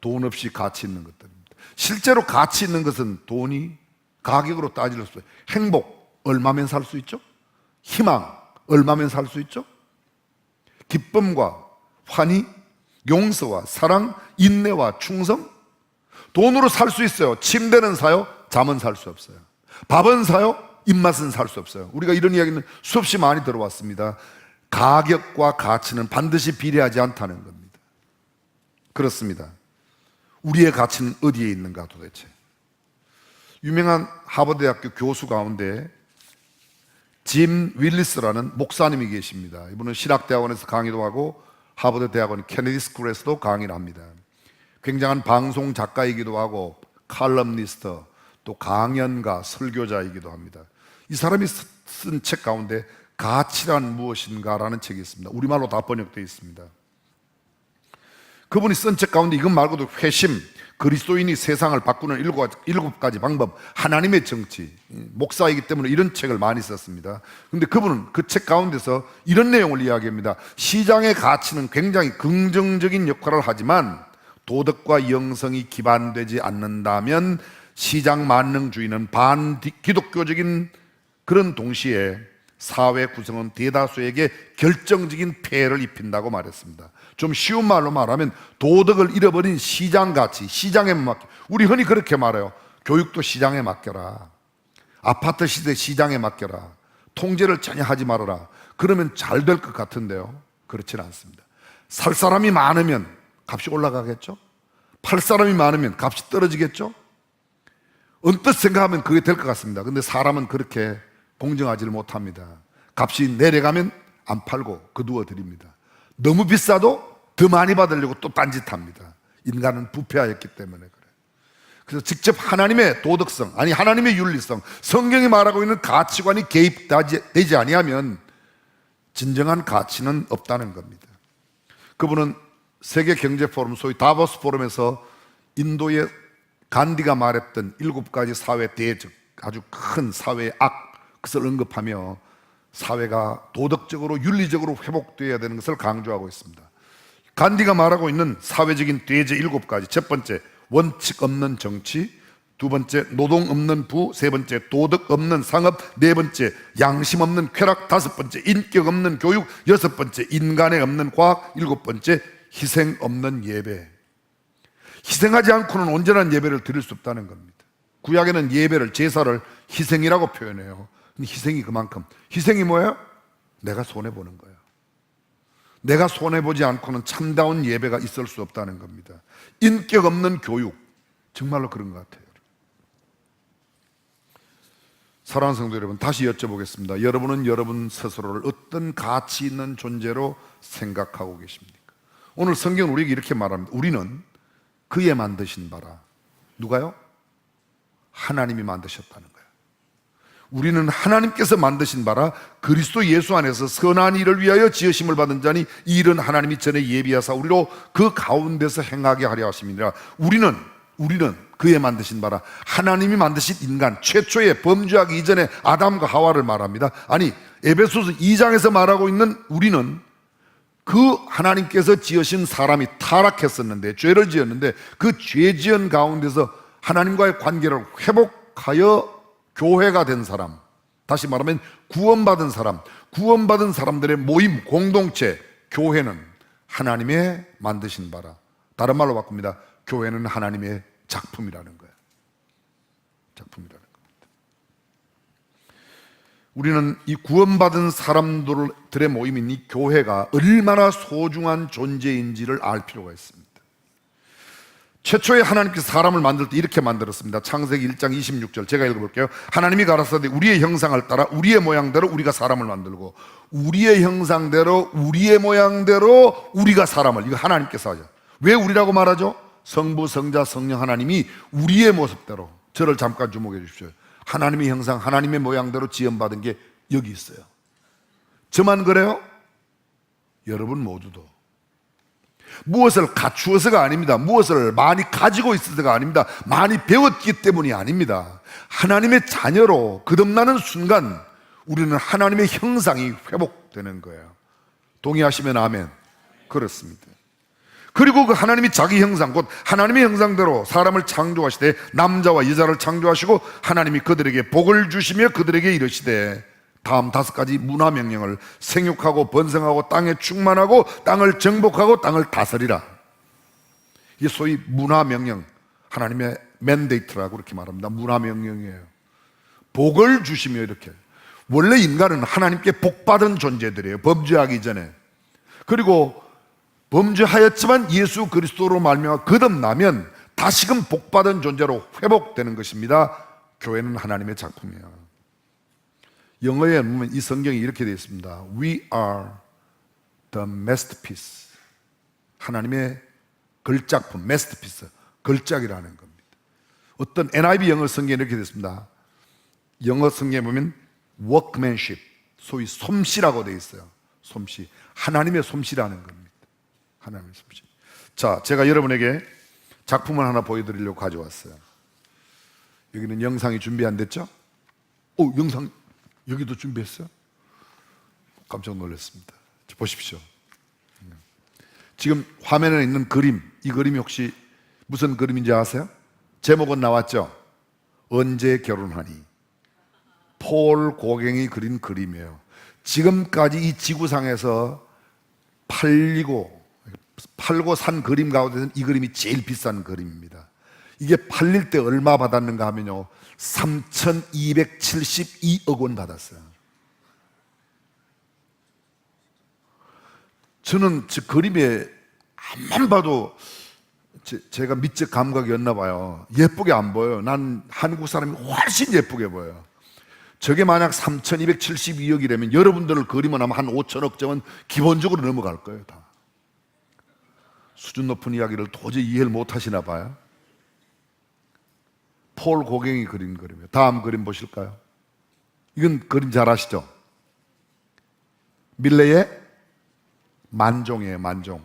돈 없이 가치 있는 것들입니다. 실제로 가치 있는 것은 돈이 가격으로 따질 수 없어요. 행복 얼마면 살 수 있죠? 희망 얼마면 살 수 있죠? 기쁨과 환희, 용서와 사랑, 인내와 충성, 돈으로 살 수 있어요. 침대는 사요, 잠은 살 수 없어요. 밥은 사요, 입맛은 살 수 없어요. 우리가 이런 이야기는 수없이 많이 들어왔습니다. 가격과 가치는 반드시 비례하지 않다는 겁니다. 그렇습니다. 우리의 가치는 어디에 있는가 도대체? 유명한 하버드대학교 교수 가운데 짐 윌리스라는 목사님이 계십니다. 이분은 신학대학원에서 강의도 하고 하버드 대학원 케네디 스쿨에서도 강의를 합니다. 굉장한 방송 작가이기도 하고 칼럼니스트, 또 강연가, 설교자이기도 합니다. 이 사람이 쓴 책 가운데 가치란 무엇인가라는 책이 있습니다. 우리말로 다 번역되어 있습니다. 그분이 쓴 책 가운데 이것 말고도 회심, 그리스도인이 세상을 바꾸는 일곱 가지 방법, 하나님의 정치, 목사이기 때문에 이런 책을 많이 썼습니다. 그런데 그분은 그 책 가운데서 이런 내용을 이야기합니다. 시장의 가치는 굉장히 긍정적인 역할을 하지만 도덕과 영성이 기반되지 않는다면 시장 만능주의는 반기독교적인 그런 동시에 사회 구성원 대다수에게 결정적인 폐해를 입힌다고 말했습니다. 좀 쉬운 말로 말하면 도덕을 잃어버린 시장 가치, 시장에 맡겨. 우리 흔히 그렇게 말해요. 교육도 시장에 맡겨라. 아파트 시대 시장에 맡겨라. 통제를 전혀 하지 말아라. 그러면 잘 될 것 같은데요. 그렇지는 않습니다. 살 사람이 많으면 값이 올라가겠죠? 팔 사람이 많으면 값이 떨어지겠죠? 언뜻 생각하면 그게 될 것 같습니다. 근데 사람은 그렇게 공정하지를 못합니다. 값이 내려가면 안 팔고 거두어 드립니다. 너무 비싸도 더 많이 받으려고 또 딴짓합니다. 인간은 부패하였기 때문에 그래요. 그래서 직접 하나님의 도덕성, 아니 하나님의 윤리성, 성경이 말하고 있는 가치관이 개입되지 아니하면 진정한 가치는 없다는 겁니다. 그분은 세계경제포럼, 소위 다보스 포럼에서 인도의 간디가 말했던 7가지 사회 대적, 아주 큰 사회의 악, 그것을 언급하며 사회가 도덕적으로 윤리적으로 회복되어야 되는 것을 강조하고 있습니다. 간디가 말하고 있는 사회적인 대제 7가지, 첫 번째 원칙 없는 정치, 두 번째 노동 없는 부, 세 번째 도덕 없는 상업, 네 번째 양심 없는 쾌락, 다섯 번째 인격 없는 교육, 여섯 번째 인간에 없는 과학, 일곱 번째 희생 없는 예배. 희생하지 않고는 온전한 예배를 드릴 수 없다는 겁니다. 구약에는 예배를, 제사를 희생이라고 표현해요. 희생이 그만큼, 희생이 뭐예요? 내가 손해보는 거예요. 내가 손해보지 않고는 참다운 예배가 있을 수 없다는 겁니다. 인격 없는 교육, 정말로 그런 것 같아요. 사랑하는 성도 여러분, 다시 여쭤보겠습니다. 여러분은 여러분 스스로를 어떤 가치 있는 존재로 생각하고 계십니까? 오늘 성경은 우리에게 이렇게 말합니다. 우리는 그의 만드신 바라. 누가요? 하나님이 만드셨다는 거예요. 우리는 하나님께서 만드신 바라 그리스도 예수 안에서 선한 일을 위하여 지으심을 받은 자니 이 일은 하나님이 전에 예비하사 우리로 그 가운데서 행하게 하려 하심이니라. 우리는 그의 만드신 바라 하나님이 만드신 인간, 최초의 범죄하기 이전에 아담과 하와를 말합니다. 아니, 에베소서 2장에서 말하고 있는 우리는 그 하나님께서 지으신 사람이 타락했었는데, 죄를 지었는데 그 죄 지은 가운데서 하나님과의 관계를 회복하여 교회가 된 사람, 다시 말하면 구원받은 사람, 구원받은 사람들의 모임, 공동체, 교회는 하나님의 만드신 바라. 다른 말로 바꿉니다. 교회는 하나님의 작품이라는 거예요. 작품이라는 겁니다. 우리는 이 구원받은 사람들의 모임인 이 교회가 얼마나 소중한 존재인지를 알 필요가 있습니다. 최초에 하나님께서 사람을 만들 때 이렇게 만들었습니다. 창세기 1장 26절 제가 읽어볼게요. 하나님이 가라사대 우리의 형상을 따라 우리의 모양대로 우리가 사람을 만들고, 우리의 형상대로 우리의 모양대로 우리가 사람을, 이거 하나님께서 하죠. 왜 우리라고 말하죠? 성부, 성자, 성령 하나님이 우리의 모습대로. 저를 잠깐 주목해 주십시오. 하나님의 형상, 하나님의 모양대로 지음받은 게 여기 있어요. 저만 그래요? 여러분 모두도. 무엇을 갖추어서가 아닙니다. 무엇을 많이 가지고 있어서가 아닙니다. 많이 배웠기 때문이 아닙니다. 하나님의 자녀로 거듭나는 순간 우리는 하나님의 형상이 회복되는 거예요. 동의하시면 아멘. 그렇습니다. 그리고 그 하나님이 자기 형상, 곧 하나님의 형상대로 사람을 창조하시되 남자와 여자를 창조하시고 하나님이 그들에게 복을 주시며 그들에게 이르시되, 다음 5가지 문화 명령을, 생육하고 번성하고 땅에 충만하고 땅을 정복하고 땅을 다스리라. 이게 소위 문화 명령, 하나님의 맨데이트라고 이렇게 말합니다. 문화 명령이에요. 복을 주시며, 이렇게. 원래 인간은 하나님께 복받은 존재들이에요. 범죄하기 전에. 그리고 범죄하였지만 예수 그리스도로 말미암아 거듭나면 다시금 복받은 존재로 회복되는 것입니다. 교회는 하나님의 작품이에요. 영어에 보면 이 성경이 이렇게 되어 있습니다. We are the masterpiece. 하나님의 걸작품, masterpiece, 걸작이라는 겁니다. 어떤 NIV 영어 성경에 이렇게 되어 있습니다. 영어 성경에 보면 workmanship, 소위 솜씨라고 되어 있어요. 솜씨, 하나님의 솜씨라는 겁니다. 하나님의 솜씨. 자, 제가 여러분에게 작품을 하나 보여드리려고 가져왔어요. 여기는 영상이 준비 안 됐죠? 영상 여기도 준비했어요? 깜짝 놀랐습니다. 자, 보십시오. 지금 화면에 있는 그림, 이 그림이 혹시 무슨 그림인지 아세요? 제목은 나왔죠? 언제 결혼하니? 폴 고갱이 그린 그림이에요. 지금까지 이 지구상에서 팔고 산 그림 가운데는 이 그림이 제일 비싼 그림입니다. 이게 팔릴 때 얼마 받았는가 하면요, 3,272억 원 받았어요. 저는 저 그림에 앞만 봐도 제가 미적 감각이었나 봐요. 예쁘게 안 보여요. 난 한국 사람이 훨씬 예쁘게 보여요. 저게 만약 3,272억이라면 여러분들을 그리면 아마 한 5천억 정은 기본적으로 넘어갈 거예요. 다 수준 높은 이야기를 도저히 이해를 못 하시나 봐요. 폴 고갱이 그린 그림이에요. 다음 그림 보실까요? 이건 그림 잘 아시죠? 밀레의 만종이에요. 만종.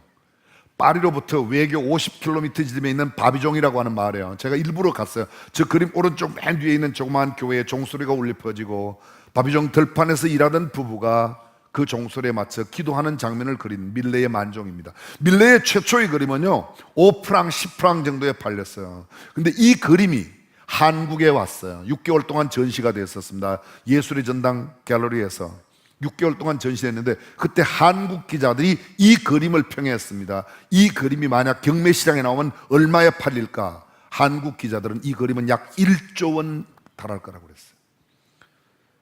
파리로부터 외교 50km 지점에 있는 바비종이라고 하는 마을이에요. 제가 일부러 갔어요. 저 그림 오른쪽 맨 뒤에 있는 조그마한 교회에 종소리가 울려 퍼지고 바비종 들판에서 일하던 부부가 그 종소리에 맞춰 기도하는 장면을 그린 밀레의 만종입니다. 밀레의 최초의 그림은요 5프랑 10프랑 정도에 팔렸어요. 근데 이 그림이 한국에 왔어요. 6개월 동안 전시가 됐었습니다. 예술의 전당 갤러리에서 6개월 동안 전시했는데 그때 한국 기자들이 이 그림을 평했습니다. 이 그림이 만약 경매시장에 나오면 얼마에 팔릴까? 한국 기자들은 이 그림은 약 1조 원 달할 거라고 그랬어요.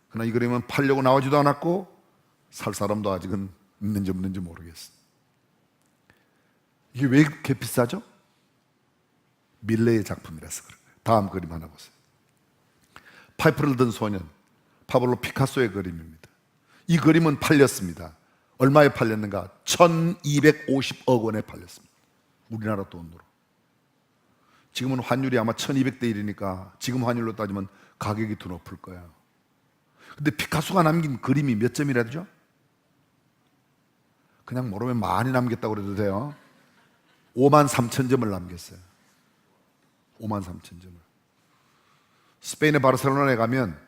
그러나 이 그림은 팔려고 나오지도 않았고 살 사람도 아직은 있는지 없는지 모르겠어요. 이게 왜 이렇게 비싸죠? 밀레의 작품이라서 그래요. 다음 그림 하나 보세요. 파이프를 든 소년, 파블로 피카소의 그림입니다. 이 그림은 팔렸습니다. 얼마에 팔렸는가? 1,250억 원에 팔렸습니다. 우리나라 돈으로. 지금은 환율이 아마 1,200대 1이니까 지금 환율로 따지면 가격이 더 높을 거예요. 근데 피카소가 남긴 그림이 몇 점이라죠? 그냥 모르면 많이 남겼다고 그래도 돼요. 53,000점을 남겼어요. 53,000점을. 스페인의 바르셀로나에 가면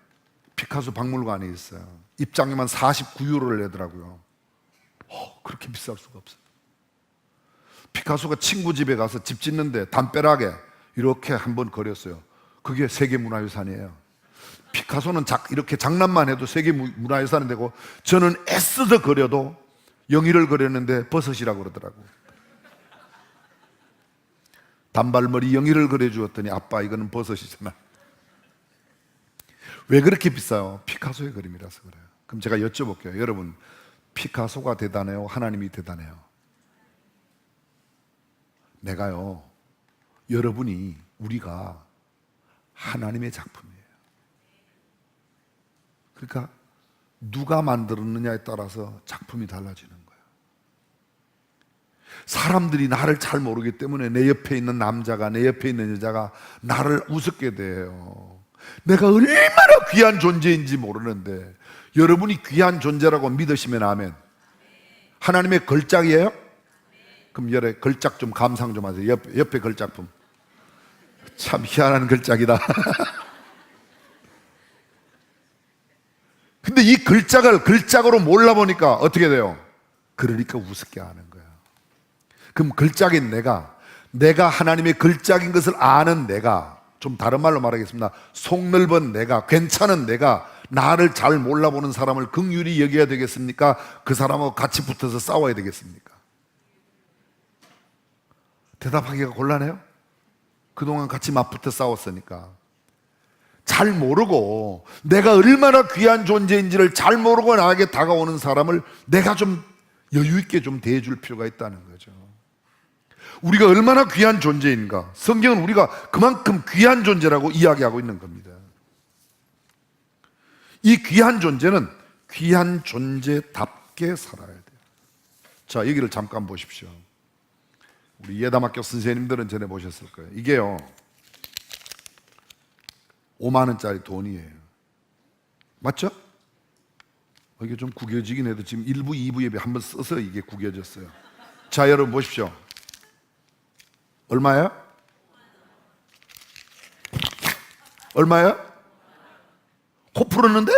피카소 박물관이 있어요. 입장료만 49유로를 내더라고요. 그렇게 비쌀 수가 없어요. 피카소가 친구 집에 가서 집 짓는데 담벼락에 이렇게 한번 그렸어요. 그게 세계문화유산이에요. 피카소는 이렇게 장난만 해도 세계문화유산이 되고 저는 애써서 그려도 영희를 그렸는데 버섯이라고 그러더라고요. 단발머리 영희를 그려주었더니 아빠 이거는 버섯이잖아. 왜 그렇게 비싸요? 피카소의 그림이라서 그래요. 그럼 제가 여쭤볼게요. 여러분, 피카소가 대단해요? 하나님이 대단해요? 내가요, 여러분이, 우리가 하나님의 작품이에요. 그러니까 누가 만들었느냐에 따라서 작품이 달라지는 거예요. 사람들이 나를 잘 모르기 때문에 내 옆에 있는 남자가, 내 옆에 있는 여자가 나를 우습게 대해요. 내가 얼마나 귀한 존재인지 모르는데 여러분이 귀한 존재라고 믿으시면 아멘. 하나님의 걸작이에요? 그럼 열에 걸작 좀 감상 좀 하세요. 옆에 걸작품. 참 희한한 걸작이다. 근데 이 걸작을 걸작으로 몰라보니까 어떻게 돼요? 그러니까 우습게 하는 거예요. 그럼 걸작인 내가 하나님의 걸작인 것을 아는 내가, 좀 다른 말로 말하겠습니다. 속넓은 내가, 괜찮은 내가, 나를 잘 몰라보는 사람을 긍휼히 여겨야 되겠습니까? 그 사람하고 같이 붙어서 싸워야 되겠습니까? 대답하기가 곤란해요? 그동안 같이 맞붙어 싸웠으니까. 잘 모르고 내가 얼마나 귀한 존재인지를 잘 모르고 나에게 다가오는 사람을 내가 좀 여유 있게 좀 대해줄 필요가 있다는 거죠. 우리가 얼마나 귀한 존재인가? 성경은 우리가 그만큼 귀한 존재라고 이야기하고 있는 겁니다. 이 귀한 존재는 귀한 존재답게 살아야 돼요. 자, 여기를 잠깐 보십시오. 우리 예담학교 선생님들은 전에 보셨을 거예요. 이게요 5만 원짜리 돈이에요. 맞죠? 이게 좀 구겨지긴 해도 지금 1부, 2부 예배 한번 써서 이게 구겨졌어요. 자, 여러분 보십시오. 얼마예요? 얼마예요? 코 풀었는데?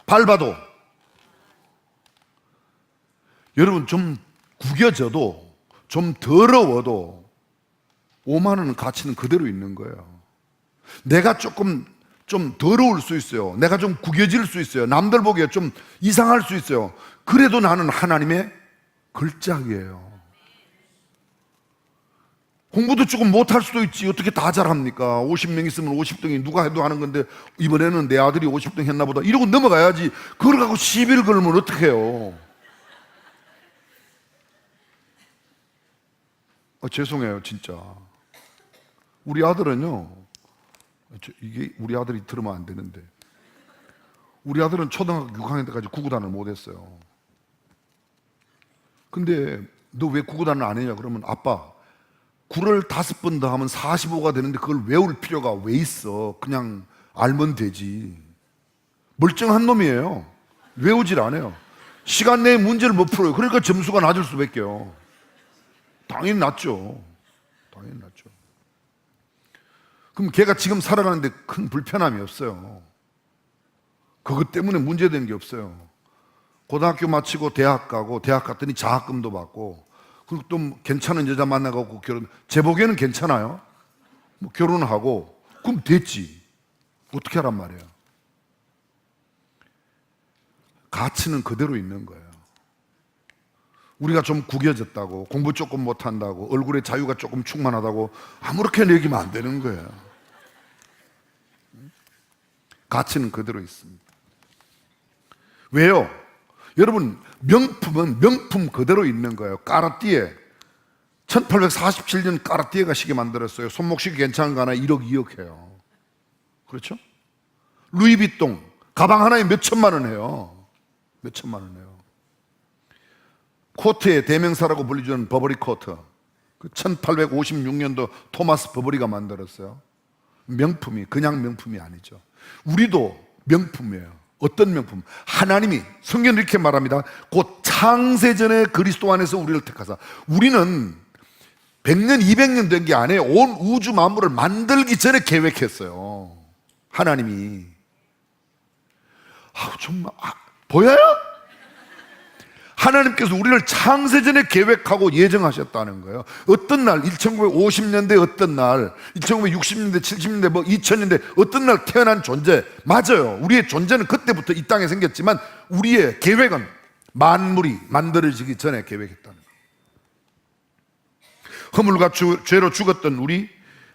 밟아도. 여러분 좀 구겨져도, 좀 더러워도 5만 원은 가치는 그대로 있는 거예요. 내가 조금 좀 더러울 수 있어요. 내가 좀 구겨질 수 있어요. 남들 보기에 좀 이상할 수 있어요. 그래도 나는 하나님의 걸작이에요. 공부도 조금 못할 수도 있지. 어떻게 다 잘합니까? 50명 있으면 50등이 누가 해도 하는 건데 이번에는 내 아들이 50등 했나 보다 이러고 넘어가야지. 그걸 갖고 시비를 걸면 어떡해요? 죄송해요 진짜. 우리 아들은요, 이게 우리 아들이 들으면 안 되는데, 우리 아들은 초등학교 6학년 때까지 구구단을 못했어요. 근데 너 왜 구구단을 안 했냐 그러면, 아빠 구를 5번 더 하면 45가 되는데 그걸 외울 필요가 왜 있어? 그냥 알면 되지. 멀쩡한 놈이에요. 외우질 않아요. 시간 내에 문제를 못 풀어요. 그러니까 점수가 낮을 수밖에요. 당연히 낮죠. 당연히 낮죠. 그럼 걔가 지금 살아가는데 큰 불편함이 없어요. 그것 때문에 문제되는 게 없어요. 고등학교 마치고 대학 가고, 대학 갔더니 장학금도 받고, 그리고 또 괜찮은 여자 만나고 결혼, 제 보기에는 괜찮아요. 뭐 결혼하고 그럼 됐지. 어떻게 하란 말이에요. 가치는 그대로 있는 거예요. 우리가 좀 구겨졌다고, 공부 조금 못한다고, 얼굴에 자유가 조금 충만하다고 아무렇게 여기면 안 되는 거예요. 가치는 그대로 있습니다. 왜요? 여러분, 명품은 명품 그대로 있는 거예요. 까르띠에 1847년 까르띠에가 시계 만들었어요. 손목시계 괜찮은 거 하나 1억 2억 해요. 그렇죠? 루이비통 가방 하나에 몇 천만 원 해요. 몇 천만 원 해요. 코트의 대명사라고 불리는 버버리 코트, 1856년도 토마스 버버리가 만들었어요. 명품이 그냥 명품이 아니죠. 우리도 명품이에요. 어떤 명품? 하나님이, 성경은 이렇게 말합니다. 곧 창세전에 그리스도 안에서 우리를 택하사. 우리는 100년 200년 된 게 아니에요. 온 우주 만물을 만들기 전에 계획했어요. 하나님이. 정말 보여요? 하나님께서 우리를 창세전에 계획하고 예정하셨다는 거예요. 어떤 날, 1950년대 어떤 날, 1960년대, 70년대, 2000년대 어떤 날 태어난 존재, 맞아요. 우리의 존재는 그때부터 이 땅에 생겼지만 우리의 계획은 만물이 만들어지기 전에 계획했다는 거예요. 허물과 죄로 죽었던 우리,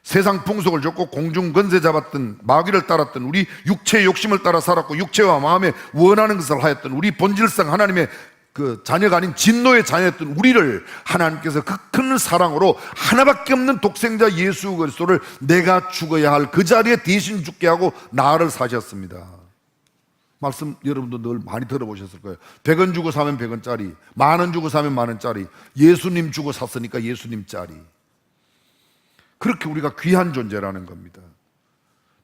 세상 풍속을 줬고 공중 건세 잡았던, 마귀를 따랐던 우리, 육체의 욕심을 따라 살았고 육체와 마음에 원하는 것을 하였던 우리, 본질상 하나님의 그 자녀가 아닌 진노의 자녀였던 우리를 하나님께서 그 큰 사랑으로 하나밖에 없는 독생자 예수 그리스도를 내가 죽어야 할 그 자리에 대신 죽게 하고 나를 사셨습니다. 말씀 여러분도 늘 많이 들어보셨을 거예요. 100원 주고 사면 100원짜리, 만원 주고 사면 만원짜리, 예수님 주고 샀으니까 예수님짜리. 그렇게 우리가 귀한 존재라는 겁니다.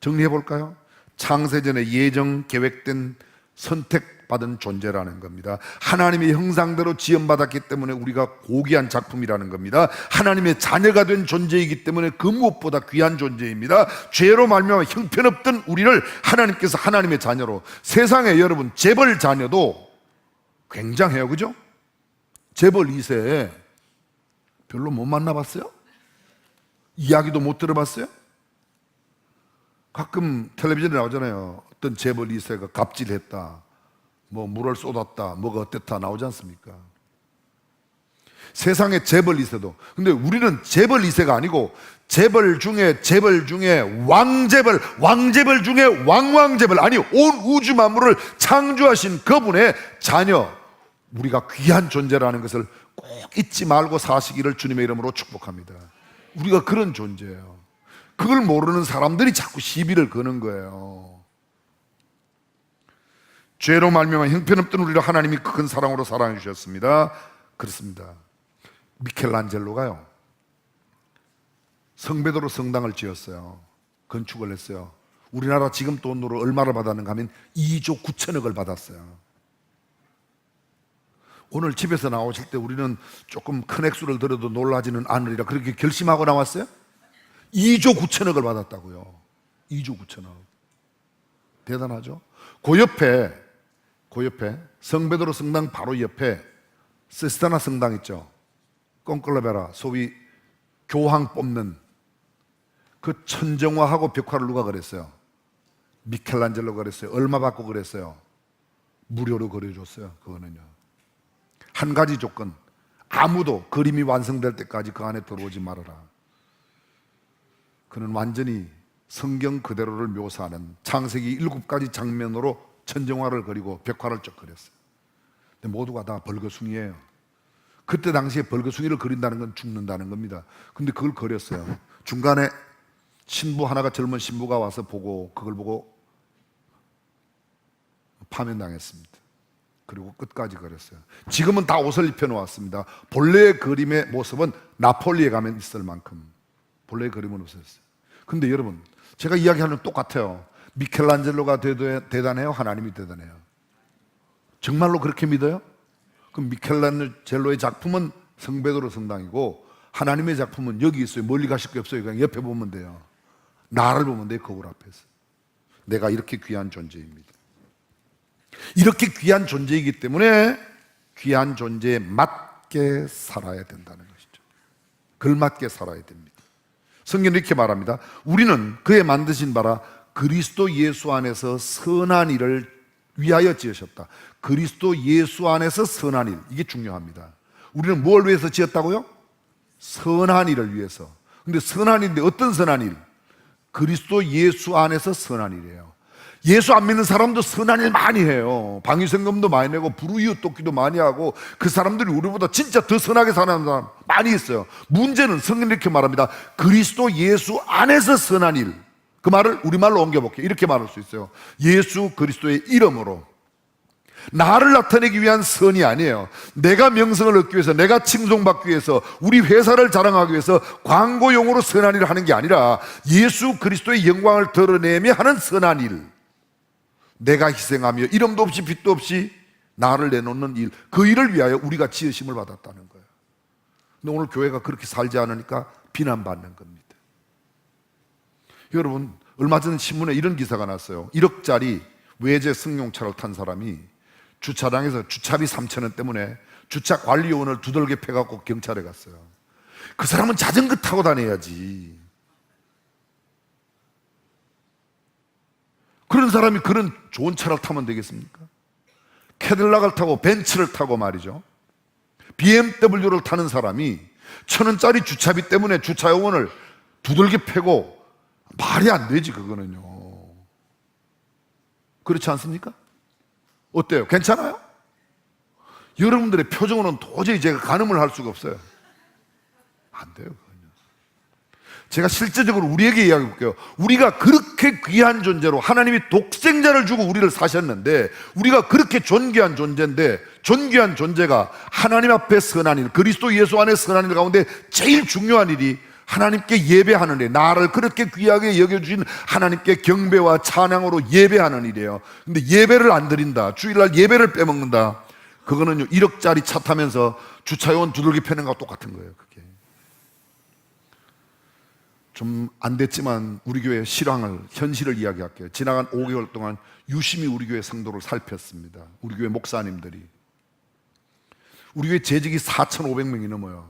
정리해 볼까요? 창세전에 예정 계획된 선택받은 존재라는 겁니다. 하나님의 형상대로 지음받았기 때문에 우리가 고귀한 작품이라는 겁니다. 하나님의 자녀가 된 존재이기 때문에 그 무엇보다 귀한 존재입니다. 죄로 말미암아 형편없던 우리를 하나님께서 하나님의 자녀로, 세상에 여러분 재벌 자녀도 굉장해요. 그죠? 재벌 2세 별로 못 만나봤어요? 이야기도 못 들어봤어요? 가끔 텔레비전에 나오잖아요. 어떤 재벌 2세가 갑질했다, 뭐 물을 쏟았다, 뭐가 어땠다 나오지 않습니까? 세상에 재벌 2세도. 근데 우리는 재벌 2세가 아니고 재벌 중에 왕재벌, 왕재벌 중에 왕왕재벌, 아니 온 우주 만물을 창조하신 그분의 자녀, 우리가 귀한 존재라는 것을 꼭 잊지 말고 사시기를 주님의 이름으로 축복합니다. 우리가 그런 존재예요. 그걸 모르는 사람들이 자꾸 시비를 거는 거예요. 죄로 말미암아 형편없던 우리를 하나님이 큰 사랑으로 사랑해 주셨습니다. 그렇습니다. 미켈란젤로가요, 성베드로 성당을 지었어요. 건축을 했어요. 우리나라 지금 돈으로 얼마를 받았는가 하면 2조 9천억을 받았어요. 오늘 집에서 나오실 때 우리는 조금 큰 액수를 들어도 놀라지는 않으리라 그렇게 결심하고 나왔어요? 2조 9천억을 받았다고요. 2조 9천억. 대단하죠? 그 옆에 성베드로 성당 바로 옆에 시스타나 성당 있죠? 꽁클라베라, 소위 교황 뽑는 그 천정화하고 벽화를 누가 그랬어요? 미켈란젤로가 그랬어요. 얼마 받고 그랬어요? 무료로 그려줬어요. 그거는요. 한 가지 조건, 아무도 그림이 완성될 때까지 그 안에 들어오지 말아라. 그는 완전히 성경 그대로를 묘사하는 창세기 7가지 장면으로 천정화를 그리고 벽화를 쭉 그렸어요. 근데 모두가 다 벌거숭이에요. 그때 당시에 벌거숭이를 그린다는 건 죽는다는 겁니다. 근데 그걸 그렸어요. 중간에 신부 하나가, 젊은 신부가 와서 보고 그걸 보고 파면당했습니다. 그리고 끝까지 그렸어요. 지금은 다 옷을 입혀놓았습니다. 본래의 그림의 모습은 나폴리에 가면 있을 만큼 본래의 그림은 없었어요. 근데 여러분, 제가 이야기하는 똑같아요. 미켈란젤로가 대단해요? 하나님이 대단해요? 정말로 그렇게 믿어요? 그럼 미켈란젤로의 작품은 성베드로 성당이고 하나님의 작품은 여기 있어요. 멀리 가실 게 없어요. 그냥 옆에 보면 돼요. 나를 보면 돼요. 거울 앞에서. 내가 이렇게 귀한 존재입니다. 이렇게 귀한 존재이기 때문에 귀한 존재에 맞게 살아야 된다는 것이죠. 걸맞게 살아야 됩니다. 성경은 이렇게 말합니다. 우리는 그의 만드신 바라 그리스도 예수 안에서 선한 일을 위하여 지으셨다. 그리스도 예수 안에서 선한 일, 이게 중요합니다. 우리는 뭘 위해서 지었다고요? 선한 일을 위해서. 근데 선한 일인데 어떤 선한 일? 그리스도 예수 안에서 선한 일이에요. 예수 안 믿는 사람도 선한 일 많이 해요. 방위성금도 많이 내고 불우이웃 돕기도 많이 하고 그 사람들이 우리보다 진짜 더 선하게 사는 사람 많이 있어요. 문제는 성경이 이렇게 말합니다. 그리스도 예수 안에서 선한 일. 그 말을 우리말로 옮겨볼게요. 이렇게 말할 수 있어요. 예수 그리스도의 이름으로 나를 나타내기 위한 선이 아니에요. 내가 명성을 얻기 위해서, 내가 칭송받기 위해서, 우리 회사를 자랑하기 위해서 광고용으로 선한 일을 하는 게 아니라 예수 그리스도의 영광을 드러내며 하는 선한 일. 내가 희생하며 이름도 없이 빛도 없이 나를 내놓는 일, 그 일을 위하여 우리가 지으심을 받았다는 거예요. 근데 오늘 교회가 그렇게 살지 않으니까 비난받는 겁니다. 여러분, 얼마 전 신문에 이런 기사가 났어요. 1억짜리 외제 승용차를 탄 사람이 주차장에서 주차비 3,000원 때문에 주차 관리요원을 두들겨 패갖고 경찰에 갔어요. 그 사람은 자전거 타고 다녀야지. 그런 사람이 그런 좋은 차를 타면 되겠습니까? 캐딜락을 타고 벤츠를 타고 말이죠, BMW를 타는 사람이 1,000원짜리 주차비 때문에 주차요원을 두들겨 패고, 말이 안 되지 그거는요. 그렇지 않습니까? 어때요? 괜찮아요? 여러분들의 표정으로는 도저히 제가 가늠을 할 수가 없어요. 안 돼요 그거는. 제가 실제적으로 우리에게 이야기해 볼게요. 우리가 그렇게 귀한 존재로 하나님이 독생자를 주고 우리를 사셨는데, 우리가 그렇게 존귀한 존재인데, 존귀한 존재가 하나님 앞에 선한 일, 그리스도 예수 안에 선한 일 가운데 제일 중요한 일이 하나님께 예배하는 일, 나를 그렇게 귀하게 여겨주신 하나님께 경배와 찬양으로 예배하는 일이에요. 근데 예배를 안 드린다, 주일날 예배를 빼먹는다, 그거는요 1억짜리 차 타면서 주차요원 두들겨 패는 거와 똑같은 거예요. 그게 좀 안 됐지만 우리 교회 실황을, 현실을 이야기할게요. 지나간 5개월 동안 유심히 우리 교회 성도를 살폈습니다. 우리 교회 목사님들이. 우리 교회 재직이 4,500명이 넘어요.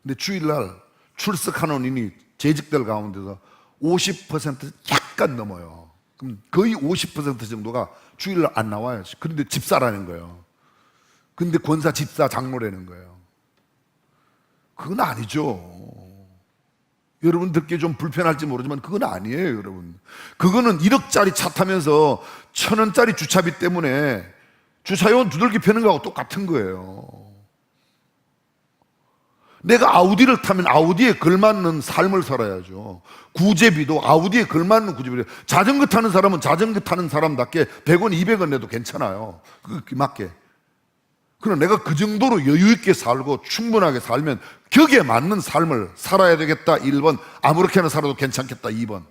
근데 주일날 출석하는 인이 재직들 가운데서 50% 약간 넘어요. 그럼 거의 50% 정도가 주일날 안 나와요. 그런데 집사라는 거예요. 근데 권사, 집사, 장로라는 거예요. 그건 아니죠. 여러분 듣기에 좀 불편할지 모르지만 그건 아니에요. 여러분, 그거는 1억짜리 차 타면서 1,000원짜리 주차비 때문에 주차요원 두들겨 패는 거하고 똑같은 거예요. 내가 아우디를 타면 아우디에 걸맞는 삶을 살아야죠. 구제비도 아우디에 걸맞는 구제비를. 자전거 타는 사람은 자전거 타는 사람답게 100원, 200원 내도 괜찮아요. 그게 맞게. 그러나 내가 그 정도로 여유 있게 살고 충분하게 살면 격에 맞는 삶을 살아야 되겠다 1번, 아무렇게나 살아도 괜찮겠다 2번.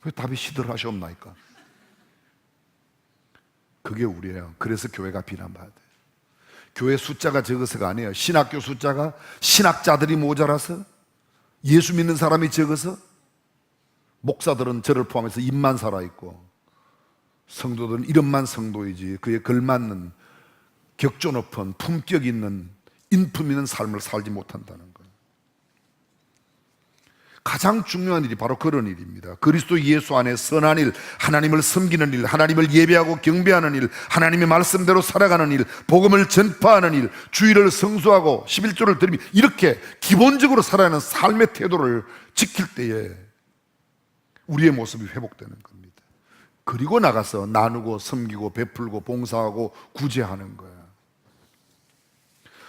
왜 답이 시들하시옵나이까? 그게 우리예요. 그래서 교회가 비난받아야 돼요. 교회 숫자가 적어서가 아니에요. 신학교 숫자가, 신학자들이 모자라서, 예수 믿는 사람이 적어서, 목사들은 저를 포함해서 입만 살아있고, 성도들은 이름만 성도이지 그에 걸맞는 격조 높은 품격 있는 인품 있는 삶을 살지 못한다는 거예요. 가장 중요한 일이 바로 그런 일입니다. 그리스도 예수 안에 선한 일, 하나님을 섬기는 일, 하나님을 예배하고 경배하는 일, 하나님의 말씀대로 살아가는 일, 복음을 전파하는 일, 주일을 성수하고 11조를 드리며 이렇게 기본적으로 살아야 하는 삶의 태도를 지킬 때에 우리의 모습이 회복되는 겁니다. 그리고 나가서 나누고 섬기고 베풀고 봉사하고 구제하는 거야.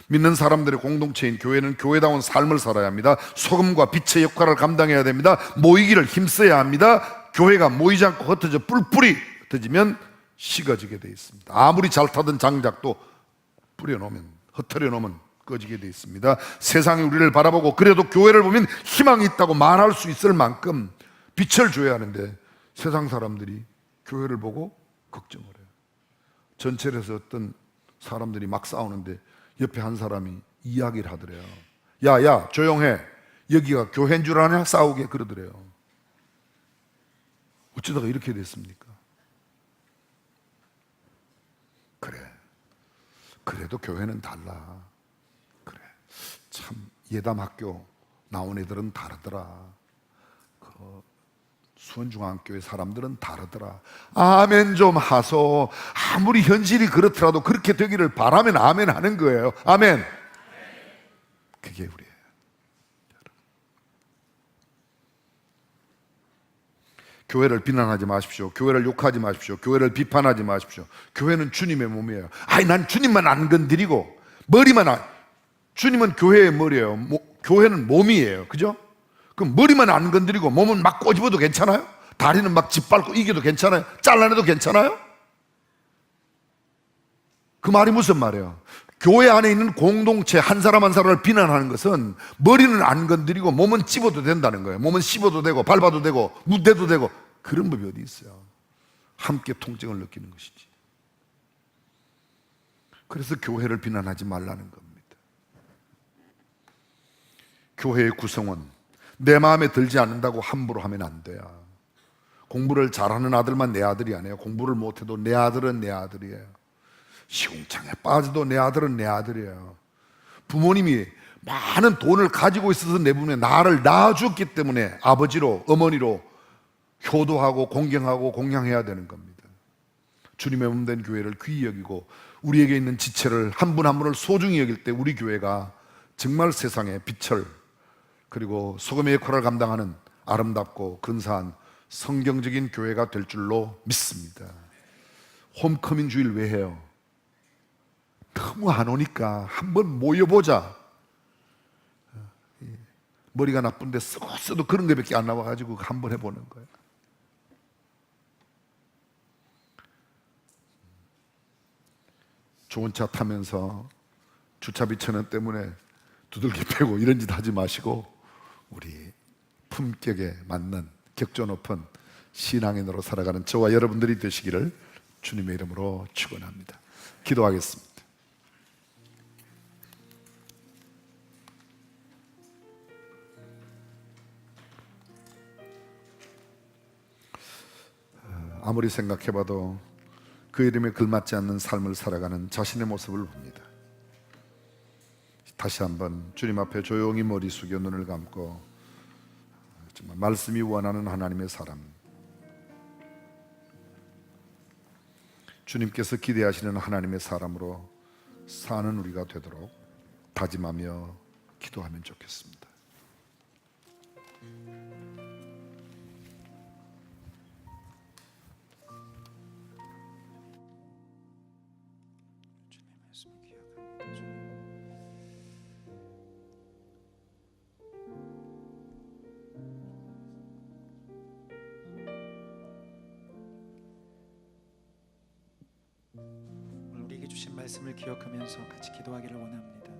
믿는 사람들의 공동체인 교회는 교회다운 삶을 살아야 합니다. 소금과 빛의 역할을 감당해야 됩니다. 모이기를 힘써야 합니다. 교회가 모이지 않고 흩어져 뿔뿔이 흩어지면 식어지게 돼 있습니다. 아무리 잘 타던 장작도 뿌려놓으면, 흩어려 놓으면 꺼지게 돼 있습니다. 세상이 우리를 바라보고 그래도 교회를 보면 희망이 있다고 말할 수 있을 만큼 빛을 줘야 하는데 세상 사람들이 교회를 보고 걱정을 해요. 전철에서 어떤 사람들이 막 싸우는데 옆에 한 사람이 이야기를 하더래요. 야 조용해. 여기가 교회인 줄 아냐? 싸우게 그러더래요. 어쩌다가 이렇게 됐습니까? 그래. 그래도 교회는 달라. 그래. 참 예담학교 나온 애들은 다르더라. 수원중앙교회 사람들은 다르더라. 아멘 좀 하소. 아무리 현실이 그렇더라도 그렇게 되기를 바라면 아멘 하는 거예요. 아멘. 그게 우리예요. 교회를 비난하지 마십시오. 교회를 욕하지 마십시오. 교회를 비판하지 마십시오. 교회는 주님의 몸이에요. 난 주님만 안 건드리고 머리만 주님은 교회의 머리예요. 교회는 몸이에요. 그죠? 그럼 머리만 안 건드리고 몸은 막 꼬집어도 괜찮아요? 다리는 막 짓밟고 이겨도 괜찮아요? 잘라내도 괜찮아요? 그 말이 무슨 말이에요? 교회 안에 있는 공동체 한 사람 한 사람을 비난하는 것은 머리는 안 건드리고 몸은 찝어도 된다는 거예요. 몸은 씹어도 되고 밟아도 되고 무대도 되고 그런 법이 어디 있어요? 함께 통증을 느끼는 것이지. 그래서 교회를 비난하지 말라는 겁니다. 교회의 구성원 내 마음에 들지 않는다고 함부로 하면 안 돼요. 공부를 잘하는 아들만 내 아들이 아니에요. 공부를 못해도 내 아들은 내 아들이에요. 시궁창에 빠져도 내 아들은 내 아들이에요. 부모님이 많은 돈을 가지고 있어서 내보내 나를 낳아줬기 때문에 아버지로 어머니로 효도하고 공경하고 공양해야 되는 겁니다. 주님의 몸된 교회를 귀히 여기고 우리에게 있는 지체를 한 분 한 분을 소중히 여길 때 우리 교회가 정말 세상에 빛을 그리고 소금의 역할을 감당하는 아름답고 근사한 성경적인 교회가 될 줄로 믿습니다. 홈커밍 주일 왜 해요? 너무 안 오니까 한번 모여보자. 머리가 나쁜데 써도 그런 것밖에 안 나와가지고 한번 해보는 거예요. 좋은 차 타면서 주차비 1,000원 때문에 두들기 패고 이런 짓 하지 마시고 우리 품격에 맞는 격조 높은 신앙인으로 살아가는 저와 여러분들이 되시기를 주님의 이름으로 축원합니다. 기도하겠습니다. 아무리 생각해봐도 그 이름에 걸맞지 않는 삶을 살아가는 자신의 모습을 봅니다. 다시 한번 주님 앞에 조용히 머리 숙여 눈을 감고 정말 말씀이 원하는 하나님의 사람, 주님께서 기대하시는 하나님의 사람으로 사는 우리가 되도록 다짐하며 기도하면 좋겠습니다. 주님의 말씀을 기억합니다. 말씀을 기억하면서 같이 기도하기를 원합니다.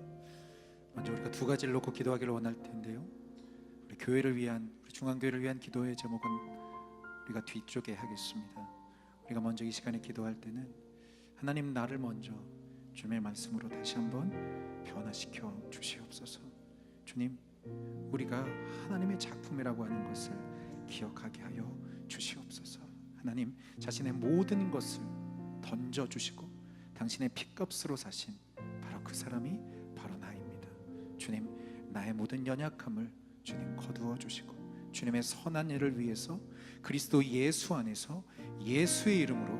먼저 우리가 두 가지를 놓고 기도하기를 원할 텐데요, 우리 교회를 위한, 우리 중앙교회를 위한 기도의 제목은 우리가 뒤쪽에 하겠습니다. 우리가 먼저 이 시간에 기도할 때는 하나님, 나를 먼저 주님의 말씀으로 다시 한번 변화시켜 주시옵소서. 주님, 우리가 하나님의 작품이라고 하는 것을 기억하게 하여 주시옵소서. 하나님, 자신의 모든 것을 던져주시고 당신의 핏값으로 사신 바로 그 사람이 바로 나입니다. 주님, 나의 모든 연약함을 주님 거두어 주시고 주님의 선한 일을 위해서 그리스도 예수 안에서 예수의 이름으로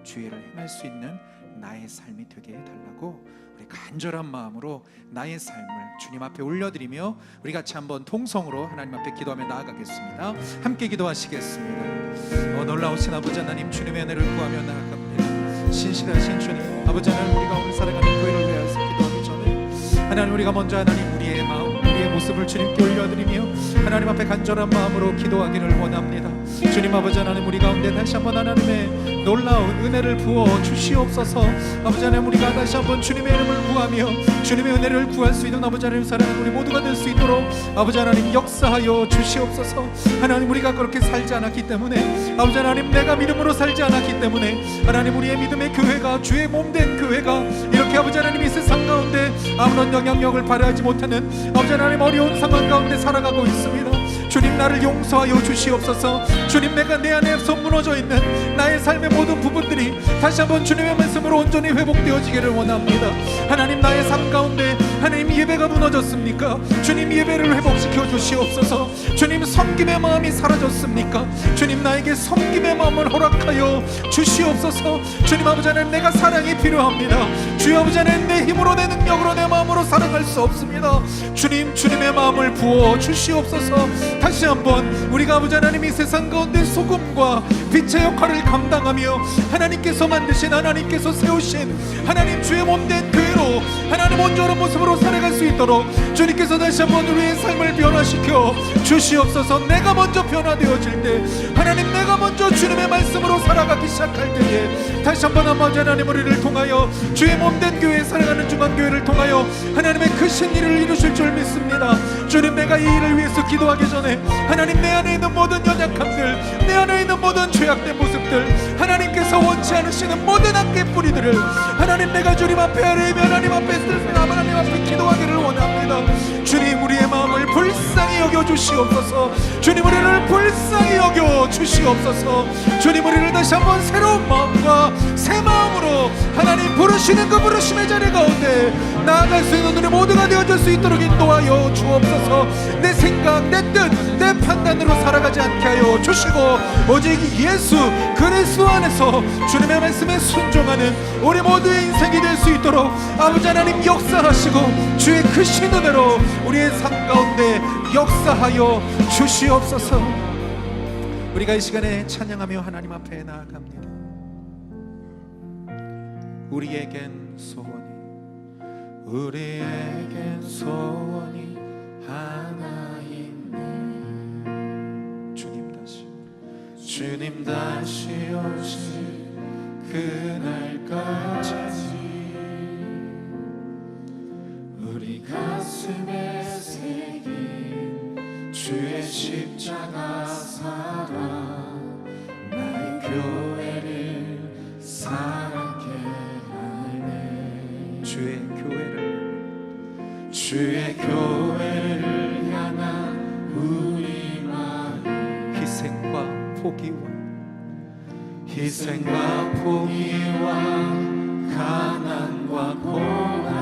주의를 행할 수 있는 나의 삶이 되게 해달라고 우리 간절한 마음으로 나의 삶을 주님 앞에 올려드리며 우리 같이 한번 통성으로 하나님 앞에 기도하며 나아가겠습니다. 함께 기도하시겠습니다. 놀라우신 아버지 하나님, 주님의 은혜를 구하며 나아갑니다. 신실하신 주님, 아버지 하나님, 우리가 오늘 살아가는 교회를 위해서 기도하기 전에 하나님, 우리가 먼저 하나님 우리의 마음, 우리의 모습을 주님께 올려드리며 하나님 앞에 간절한 마음으로 기도하기를 원합니다. 주님 아버지 하나님, 우리 가운데 다시 한번 하나님의 놀라운 은혜를 부어 주시옵소서. 아버지 하나님, 우리가 다시 한번 주님의 이름을 구하며 주님의 은혜를 구할 수 있는 아버지 하나님 사랑하는 우리 모두가 될 수 있도록 아버지 하나님 역사하여 주시옵소서. 하나님, 우리가 그렇게 살지 않았기 때문에, 아버지 하나님, 내가 믿음으로 살지 않았기 때문에 하나님, 우리의 믿음의 교회가, 주의 몸된 교회가 이렇게 아버지 하나님 이 세상 가운데 아무런 영향력을 발휘하지 못하는 아버지 하나님 어려운 상황 가운데 살아가고 있습니다. 주님, 나를 용서하여 주시옵소서. 주님, 내가 내 안에서 무너져 있는 나의 삶의 모든 부분들이 다시 한번 주님의 말씀으로 온전히 회복되어지기를 원합니다. 하나님, 나의 삶 가운데 하나님 예배가 무너졌습니까? 주님, 예배를 회복시켜 주시옵소서. 주님, 섬김의 마음이 사라졌습니까? 주님, 나에게 섬김의 마음을 허락하여 주시옵소서. 주님 아버지 하나님, 내가 사랑이 필요합니다. 주여 아버지 하나님, 내 힘으로, 내 능력으로, 내 마음으로 사랑할 수 없습니다. 주님, 주님의 마음을 부어 주시옵소서. 다시 한번 우리가 아버지 하나님 이 세상 가운데 소금과 빛의 역할을 감당하며 하나님께서 만드신, 하나님께서 세우신 하나님 주의 몸된 교회로 하나님 온전한 모습으로 살아갈 수 있도록 주님께서 다시 한번 우리의 삶을 변화시켜 주시옵소서. 내가 먼저 변화되어질 때, 하나님, 내가 먼저 주님의 말씀으로 살아가기 시작할 때에 다시 한번 아버지 하나님, 우리를 통하여 주의 몸된 교회에 살아가는 중앙교회를 통하여 하나님의 크신 일을 이루실 줄 믿습니다. 주님, 내가 이 일을 위해서 기도하기 전에 하나님, 내 안에 있는 모든 연약함들, 내 안에 있는 모든 죄악된 모습들, 하나님께서 원치 않으시는 모든 악의 뿌리들을 하나님, 내가 주님 앞에 아뢰며 하나님 앞에 하나님 앞에 기도하기를 원합니다. 주님, 우리의 마음을 불쌍히 여겨 주시옵소서. 주님, 우리를 불쌍히 여겨 주시옵소서. 주님, 우리를 다시 한번 새로운 마음과 새 마음으로 하나님 부르시는 그 부르심의 자리 가운데 나아갈 수 있는 우리 모두가 되어줄 수 있도록 인도하여 주옵소서. 내 생각, 내 뜻, 내 판단으로 살아가지 않게 하여 주시고 오직 예수 그리스도 안에서 주님의 말씀에 순종하는 우리 모두의 인생이 될 수 있도록 아버지 하나님 역사하시고 주의 크신 은혜로 우리의 삶 가운데 역사하여 주시옵소서. 우리가 이 시간에 찬양하며 하나님 앞에 나아갑니다. 우리에겐 소원이 하나 있네. 주님 다시 오실 그날까지 우리 가슴에 새긴 주의 십자가 사랑, 나의 교회를 사랑케 하네. 주의 교회를 향한 우리 마음, 희생과 포기와 가난과 고난,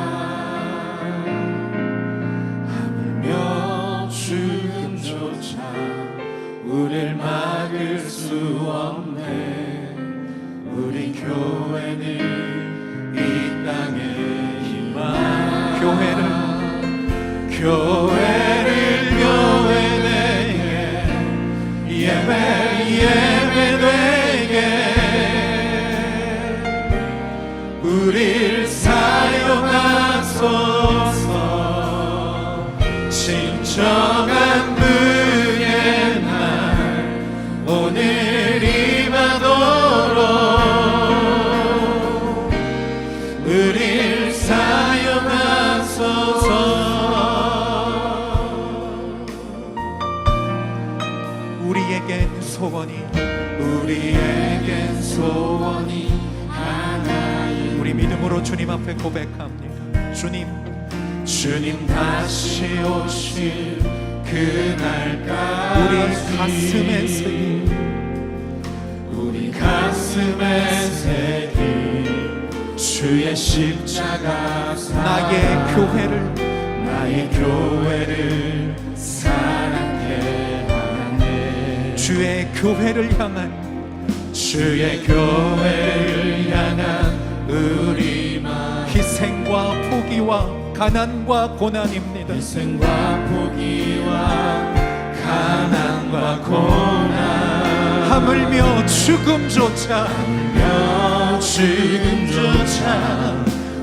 하물며 죽음조차 우릴 막을 수 없네. 우리 교회는 이 땅의 희망, 교회를 교회되게 예배되게 우릴 사용하소서. 진정한 분의 날 오늘 임하도록 우리 소원이 우리에겐 소원이 하나인 우리 믿음으로 주님 앞에 고백합니다. 주님 다시 오실 그날까지 우리 가슴에 새긴 우리 가슴에 새긴 주의 십자가 나의 교회를 사랑케 하네 주의 교회를 향한 우리 마음 희생과 포기와 가난과 고난입니다. 희생과 포기와 가난과 고난 하물며 죽음조차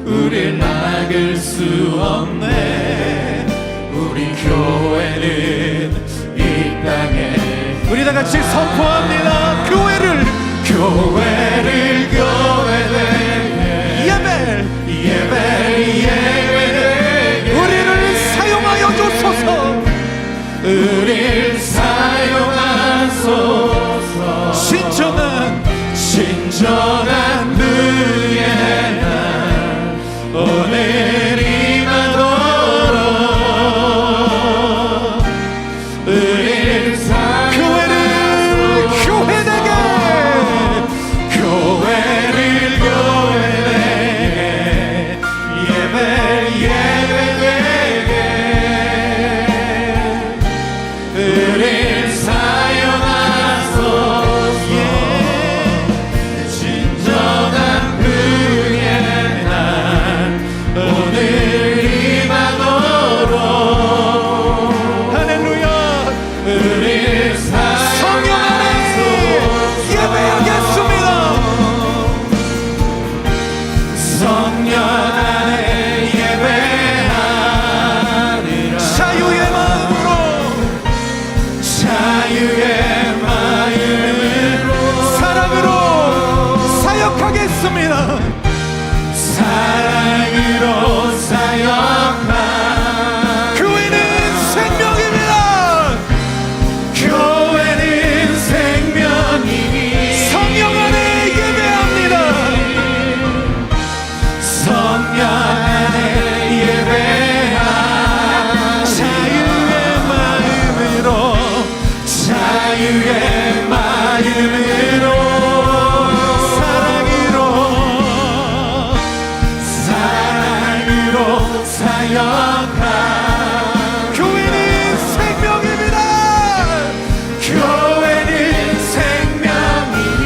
우릴 막을 수 없네. 우리 교회는 이 땅에 우리 다 같이 선포합니다. 교회를 예배되게 우리를 사용하여 주소서. 우릴 사용하소서. 신전한 그의 날 오늘 임하도록 우릴 교회를 교회되게 예배되게 우릴 사용하소서. 진정한 그의 날 오늘 임하도록 할렐루야. 우릴 성령 안에 예배하겠습니다. 성령 안에 예배하리라. 자유의 마음으로 사랑으로 사역하겠습니다. 사랑으로 사역하 교회는 생명입니다. 교회는 생명이니 성령 안에 예배합니다. 성령 안에 예배하 자유의 마음으로 사랑으로 사역하 교회는 생명입니다. 교회는 생명이니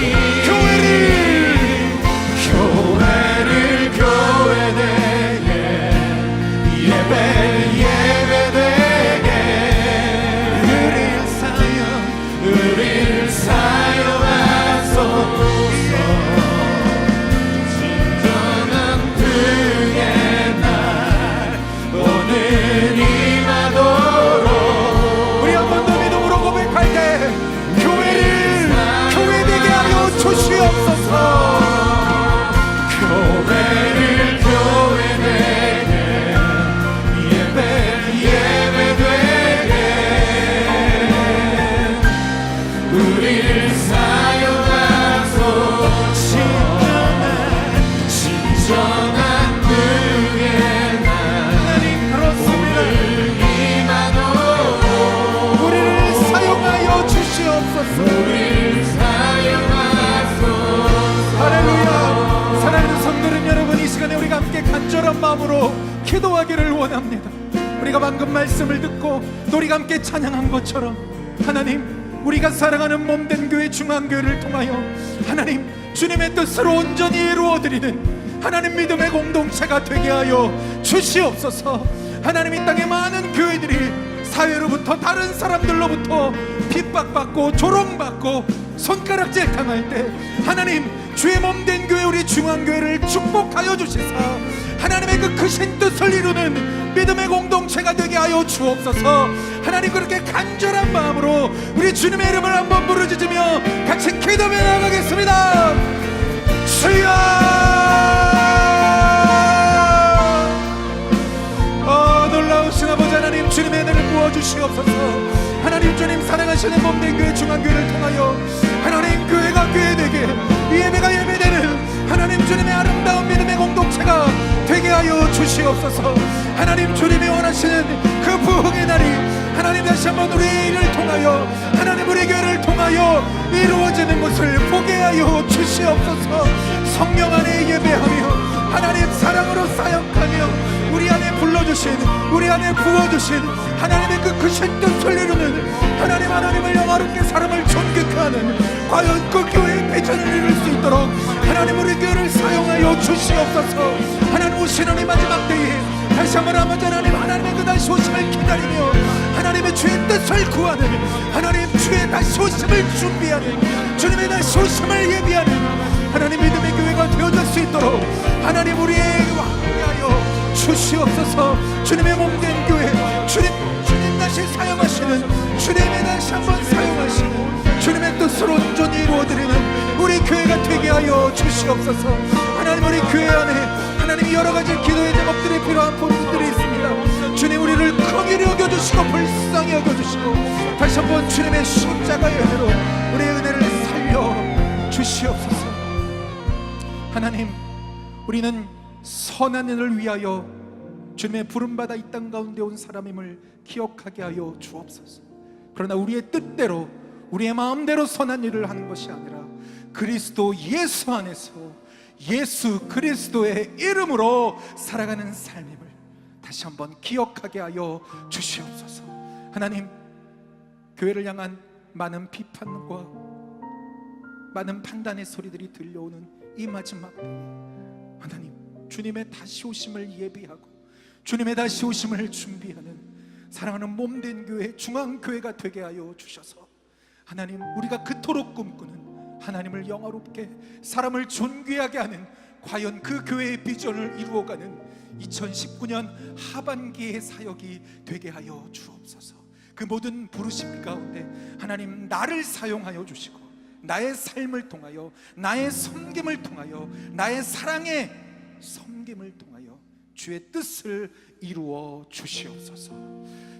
교회를 교회되게 예배되게 우릴 사용하소서. 진정한 그의 날 오늘 임하도록 우리 한 번 더 믿음으로 고백할 때 교회를 교회되게 하여 주시옵소서. 교회를 교회되게 예배되게 우릴 사용하소서. 진정한 그의 날 하나님 그렇습니다. 임하도록 우리를 사용하여 주시옵소서. 우릴 사용하소서. 할렐루야. 사랑하는 성도는 여러분, 이 시간에 우리가 함께 간절한 마음으로 기도하기를 원합니다. 우리가 방금 말씀을 듣고 또 우리가 함께 찬양한 것처럼 하나님, 우리가 사랑하는 몸된 교회 중앙교회를 통하여 하나님 주님의 뜻을 온전히 이루어드리는 하나님 믿음의 공동체가 되게 하여 주시옵소서. 하나님, 이 땅에 많은 교회들이 사회로부터 다른 사람들로부터 핍박받고 조롱받고 손가락질 당할 때 하나님, 주의 몸된 교회 우리 중앙교회를 축복하여 주시사 하나님의 그 크신 뜻을 이루는 믿음의 공동체가 되게 하여 주옵소서. 하나님, 그렇게 간절한 마음으로 우리 주님의 이름을 한번 부르짖으며 같이 기도해 나가겠습니다. 주여, 놀라우신 아버지 하나님, 주님의 은혜를 부어주시옵소서. 하나님 주님 사랑하시는 몸된 교회 중앙교회를 통하여 하나님 교회가 교회되게 이 예배가 예배되는 하나님 주님의 아름다운 믿음의 공동체가 되게 하여 주시옵소서. 하나님 주님이 원하시는 그 부흥의 날이 하나님 다시 한번 우리 일을 통하여 하나님 우리 교회를 통하여 이루어지는 것을 보게 하여 주시옵소서. 성령 안에 예배하며 하나님 사랑으로 사역하며 우리 안에 불러주신 우리 안에 부어주신 하나님의 그 크신 뜻을 이루는 하나님을 영화롭게 사람을 존귀케 하는 과연 그 교회의 비전을 이룰 수 있도록 하나님 우리 교회를 사용하여 주시옵소서. 하나님 오시는 이 마지막 때에 다시 한번 아버지 하나님의 그 다시 오심을 기다리며 하나님의 주의 뜻을 구하는 하나님 주의 다시 오심을 준비하는 주님의 다시 오심을 예비하는 하나님 믿음의 교회가 되어질 수 있도록 하나님 우리의 함께하여 주시옵소서. 주님의 몸된 교회 주님 다시 사용하시는 주님의 다시 한번 사용하시는 주님의 뜻으로 온전히 이루어드리는 우리 교회가 되게 하여 주시옵소서. 하나님 우리 교회 안에 하나님 여러 가지 기도의 제목들이 필요한 부분들이 있습니다. 주님 우리를 긍휼히 여겨주시고 불쌍히 여겨주시고 다시 한번 주님의 십자가의 은혜로 우리의 은혜를 살려 주시옵소서. 하나님 우리는 선한 일을 위하여 주님의 부름받아 이 땅 가운데 온 사람임을 기억하게 하여 주옵소서. 그러나 우리의 뜻대로 우리의 마음대로 선한 일을 하는 것이 아니라 그리스도 예수 안에서 예수 그리스도의 이름으로 살아가는 삶임을 다시 한번 기억하게 하여 주시옵소서. 하나님 교회를 향한 많은 비판과 많은 판단의 소리들이 들려오는 이 마지막 하나님 주님의 다시 오심을 예비하고 주님의 다시 오심을 준비하는 사랑하는 몸된 교회 중앙교회가 되게 하여 주셔서 하나님 우리가 그토록 꿈꾸는 하나님을 영화롭게 사람을 존귀하게 하는 과연 그 교회의 비전을 이루어가는 2019년 하반기의 사역이 되게 하여 주옵소서. 그 모든 부르심 가운데 하나님 나를 사용하여 주시고 나의 삶을 통하여 나의 섬김을 통하여 나의 사랑의 섬김을 통하여 주의 뜻을 이루어 주시옵소서.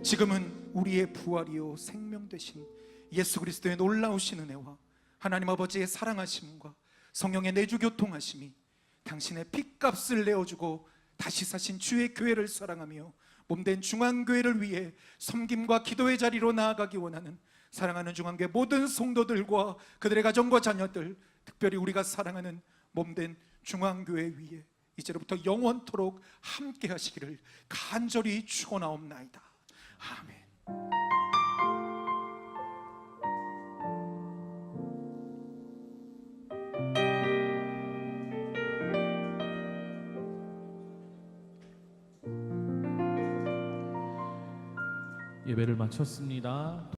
지금은 우리의 부활이요 생명 되신 예수 그리스도의 놀라우신 은혜와 하나님 아버지의 사랑하심과 성령의 내주 교통하심이 당신의 핏값을 내어주고 다시 사신 주의 교회를 사랑하며 몸된 중앙교회를 위해 섬김과 기도의 자리로 나아가기 원하는 사랑하는 중앙교회 모든 성도들과 그들의 가정과 자녀들, 특별히 우리가 사랑하는 몸된 중앙교회 위에 이제로부터 영원토록 함께 하시기를 간절히 축원하옵나이다. 아멘. 예배를 마쳤습니다.